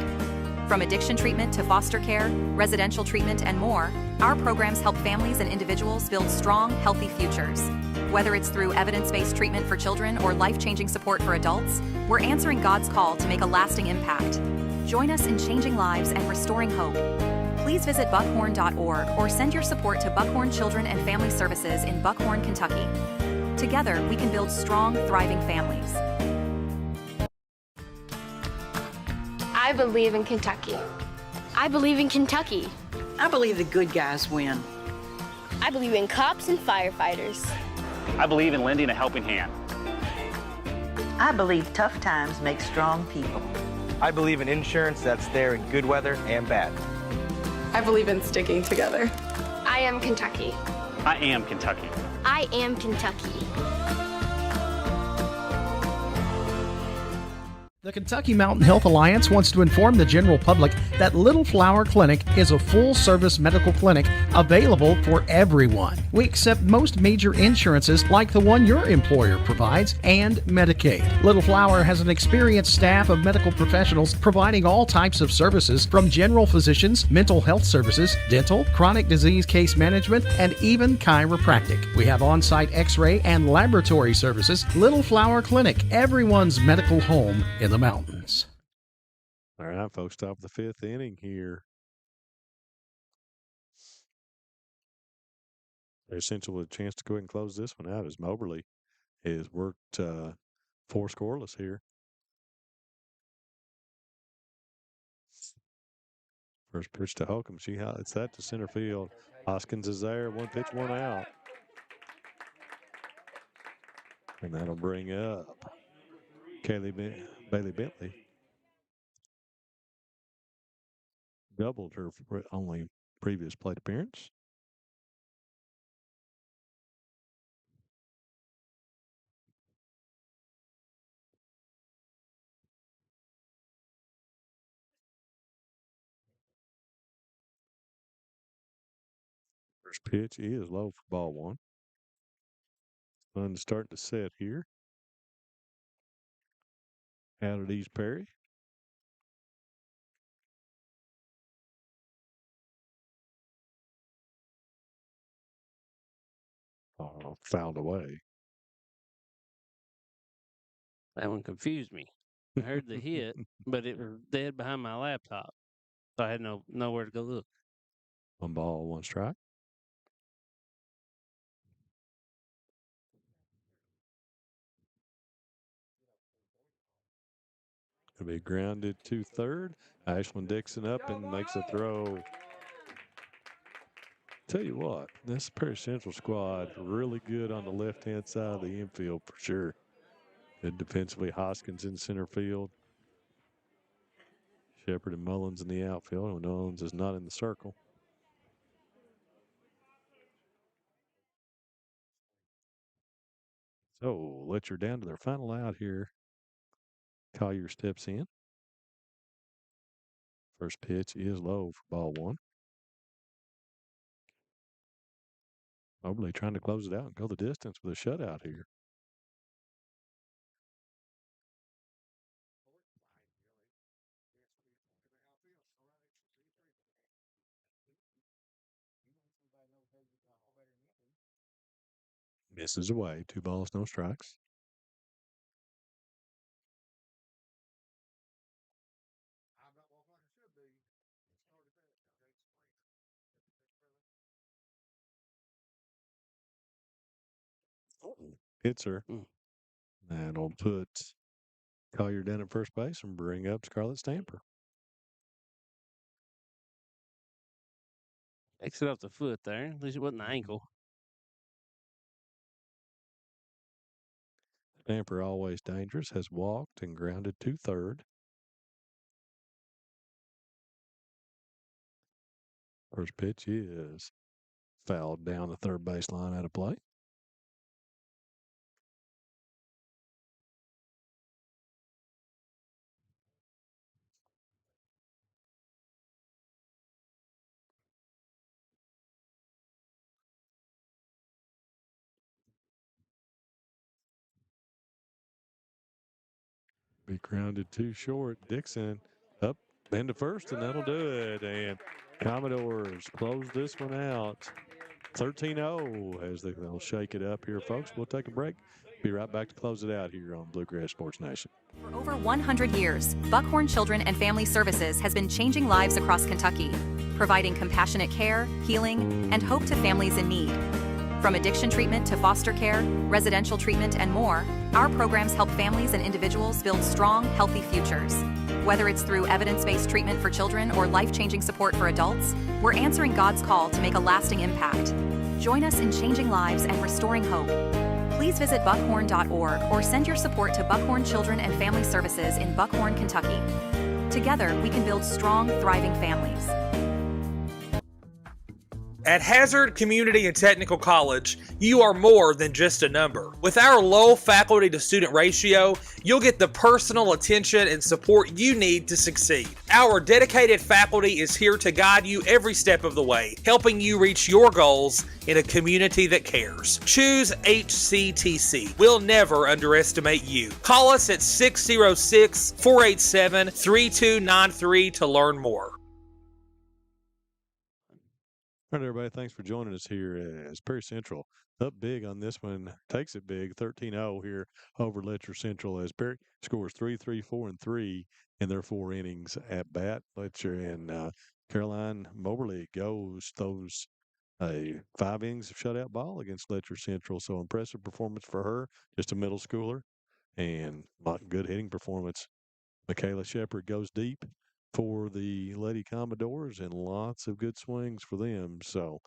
From addiction treatment to foster care, residential treatment, and more, our programs help families and individuals build strong, healthy futures. Whether it's through evidence-based treatment for children or life-changing support for adults, we're answering God's call to make a lasting impact. Join us in changing lives and restoring hope. Please visit buckhorn.org or send your support to Buckhorn Children and Family Services in Buckhorn, Kentucky. Together, we can build strong, thriving families. I believe in Kentucky. I believe in Kentucky. I believe the good guys win. I believe in cops and firefighters. I believe in lending a helping hand. I believe tough times make strong people. I believe in insurance that's there in good weather and bad. I believe in sticking together. I am Kentucky. I am Kentucky. I am Kentucky. The Kentucky Mountain Health Alliance wants to inform the general public that Little Flower Clinic is a full-service medical clinic available for everyone. We accept most major insurances like the one your employer provides and Medicaid. Little Flower has an experienced staff of medical professionals providing all types of services from general physicians, mental health services, dental, chronic disease case management, and even chiropractic. We have on-site x-ray and laboratory services. Little Flower Clinic, everyone's medical home in the mountains. All right, folks, top of the fifth inning here. They're essentially with a chance to go ahead and close this one out as Moberly has worked 4 scoreless here. First pitch to Holcomb. She hits that to center field. Hoskins is there. 1 pitch, 1 out. And that'll bring up Bailey Bentley. doubled her only previous plate appearance. First pitch is low for ball one. Sun's starting to set here. Out at East Perry. Fouled away. That one confused me. I heard the hit, but it was dead behind my laptop, so I had nowhere to go look. 1 ball, 1 strike. It'll be grounded to third. Ashlyn Dixon up and makes a throw. Tell you what, this Perry Central squad really good on the left-hand side of the infield for sure. Good defensively, Hoskins in center field. Shepard and Mullins in the outfield. And Mullins is not in the circle. So Letcher down to their final out here. Collier steps in. First pitch is low for ball one. Mobley trying to close it out and go the distance with a shutout here. Misses away. 2 balls, no strikes. Hits her. That'll put Collier down at first base and bring up Scarlett Stamper. Takes it off the foot there. At least it wasn't the ankle. Stamper, always dangerous, has walked and grounded to third. First pitch is fouled down the third baseline out of play. Be grounded too short. Dixon up and to first, and that'll do it. And Commodores close this one out. 13-0 as they'll shake it up here, folks. We'll take a break. Be right back to close it out here on Bluegrass Sports Nation. For over 100 years, Buckhorn Children and Family Services has been changing lives across Kentucky, providing compassionate care, healing, and hope to families in need. From addiction treatment to foster care, residential treatment, and more, our programs help families and individuals build strong, healthy futures. Whether it's through evidence-based treatment for children or life-changing support for adults, we're answering God's call to make a lasting impact. Join us in changing lives and restoring hope. Please visit buckhorn.org or send your support to Buckhorn Children and Family Services in Buckhorn, Kentucky. Together, we can build strong, thriving families. At Hazard Community and Technical College, you are more than just a number. With our low faculty to student ratio, you'll get the personal attention and support you need to succeed. Our dedicated faculty is here to guide you every step of the way, helping you reach your goals in a community that cares. Choose HCTC. We'll never underestimate you. Call us at 606-487-3293 to learn more. All right, everybody, thanks for joining us here as Perry Central up big on this one. Takes it big, 13-0 here over Letcher Central as Perry scores 3, 4, and 3 in their 4 innings at bat. Letcher and Caroline Moberly throws a 5 innings of shutout ball against Letcher Central. So impressive performance for her, just a middle schooler, and good hitting performance. Michaela Shepard goes deep for the Lady Commodores and lots of good swings for them. So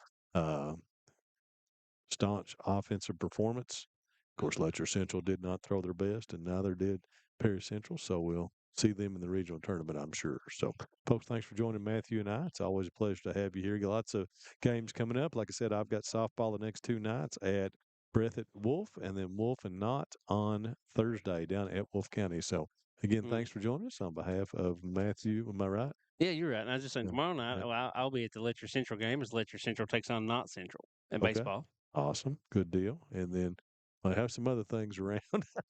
staunch offensive performance. Of course, Letcher Central did not throw their best, and neither did Perry Central. So we'll see them in the regional tournament, I'm sure. So, folks, thanks for joining Matthew and I. It's always a pleasure to have you here. Got lots of games coming up. Like I said, I've got softball the next 2 nights at Breathitt Wolf and then Wolf and Knott on Thursday down at Wolf County. So, again, thanks for joining us on behalf of Matthew. Am I right? Yeah, you're right. And I was just saying, Yeah. tomorrow night, I'll be at the Letcher Central game as Letcher Central takes on Knott Central in Okay. baseball. Awesome. Good deal. And then I have some other things around.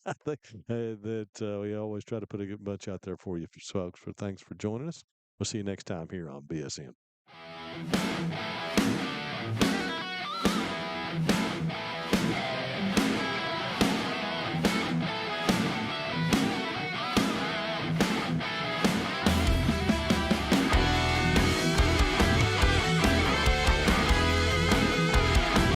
I think that we always try to put a good bunch out there for you folks. Thanks for joining us. We'll see you next time here on BSN.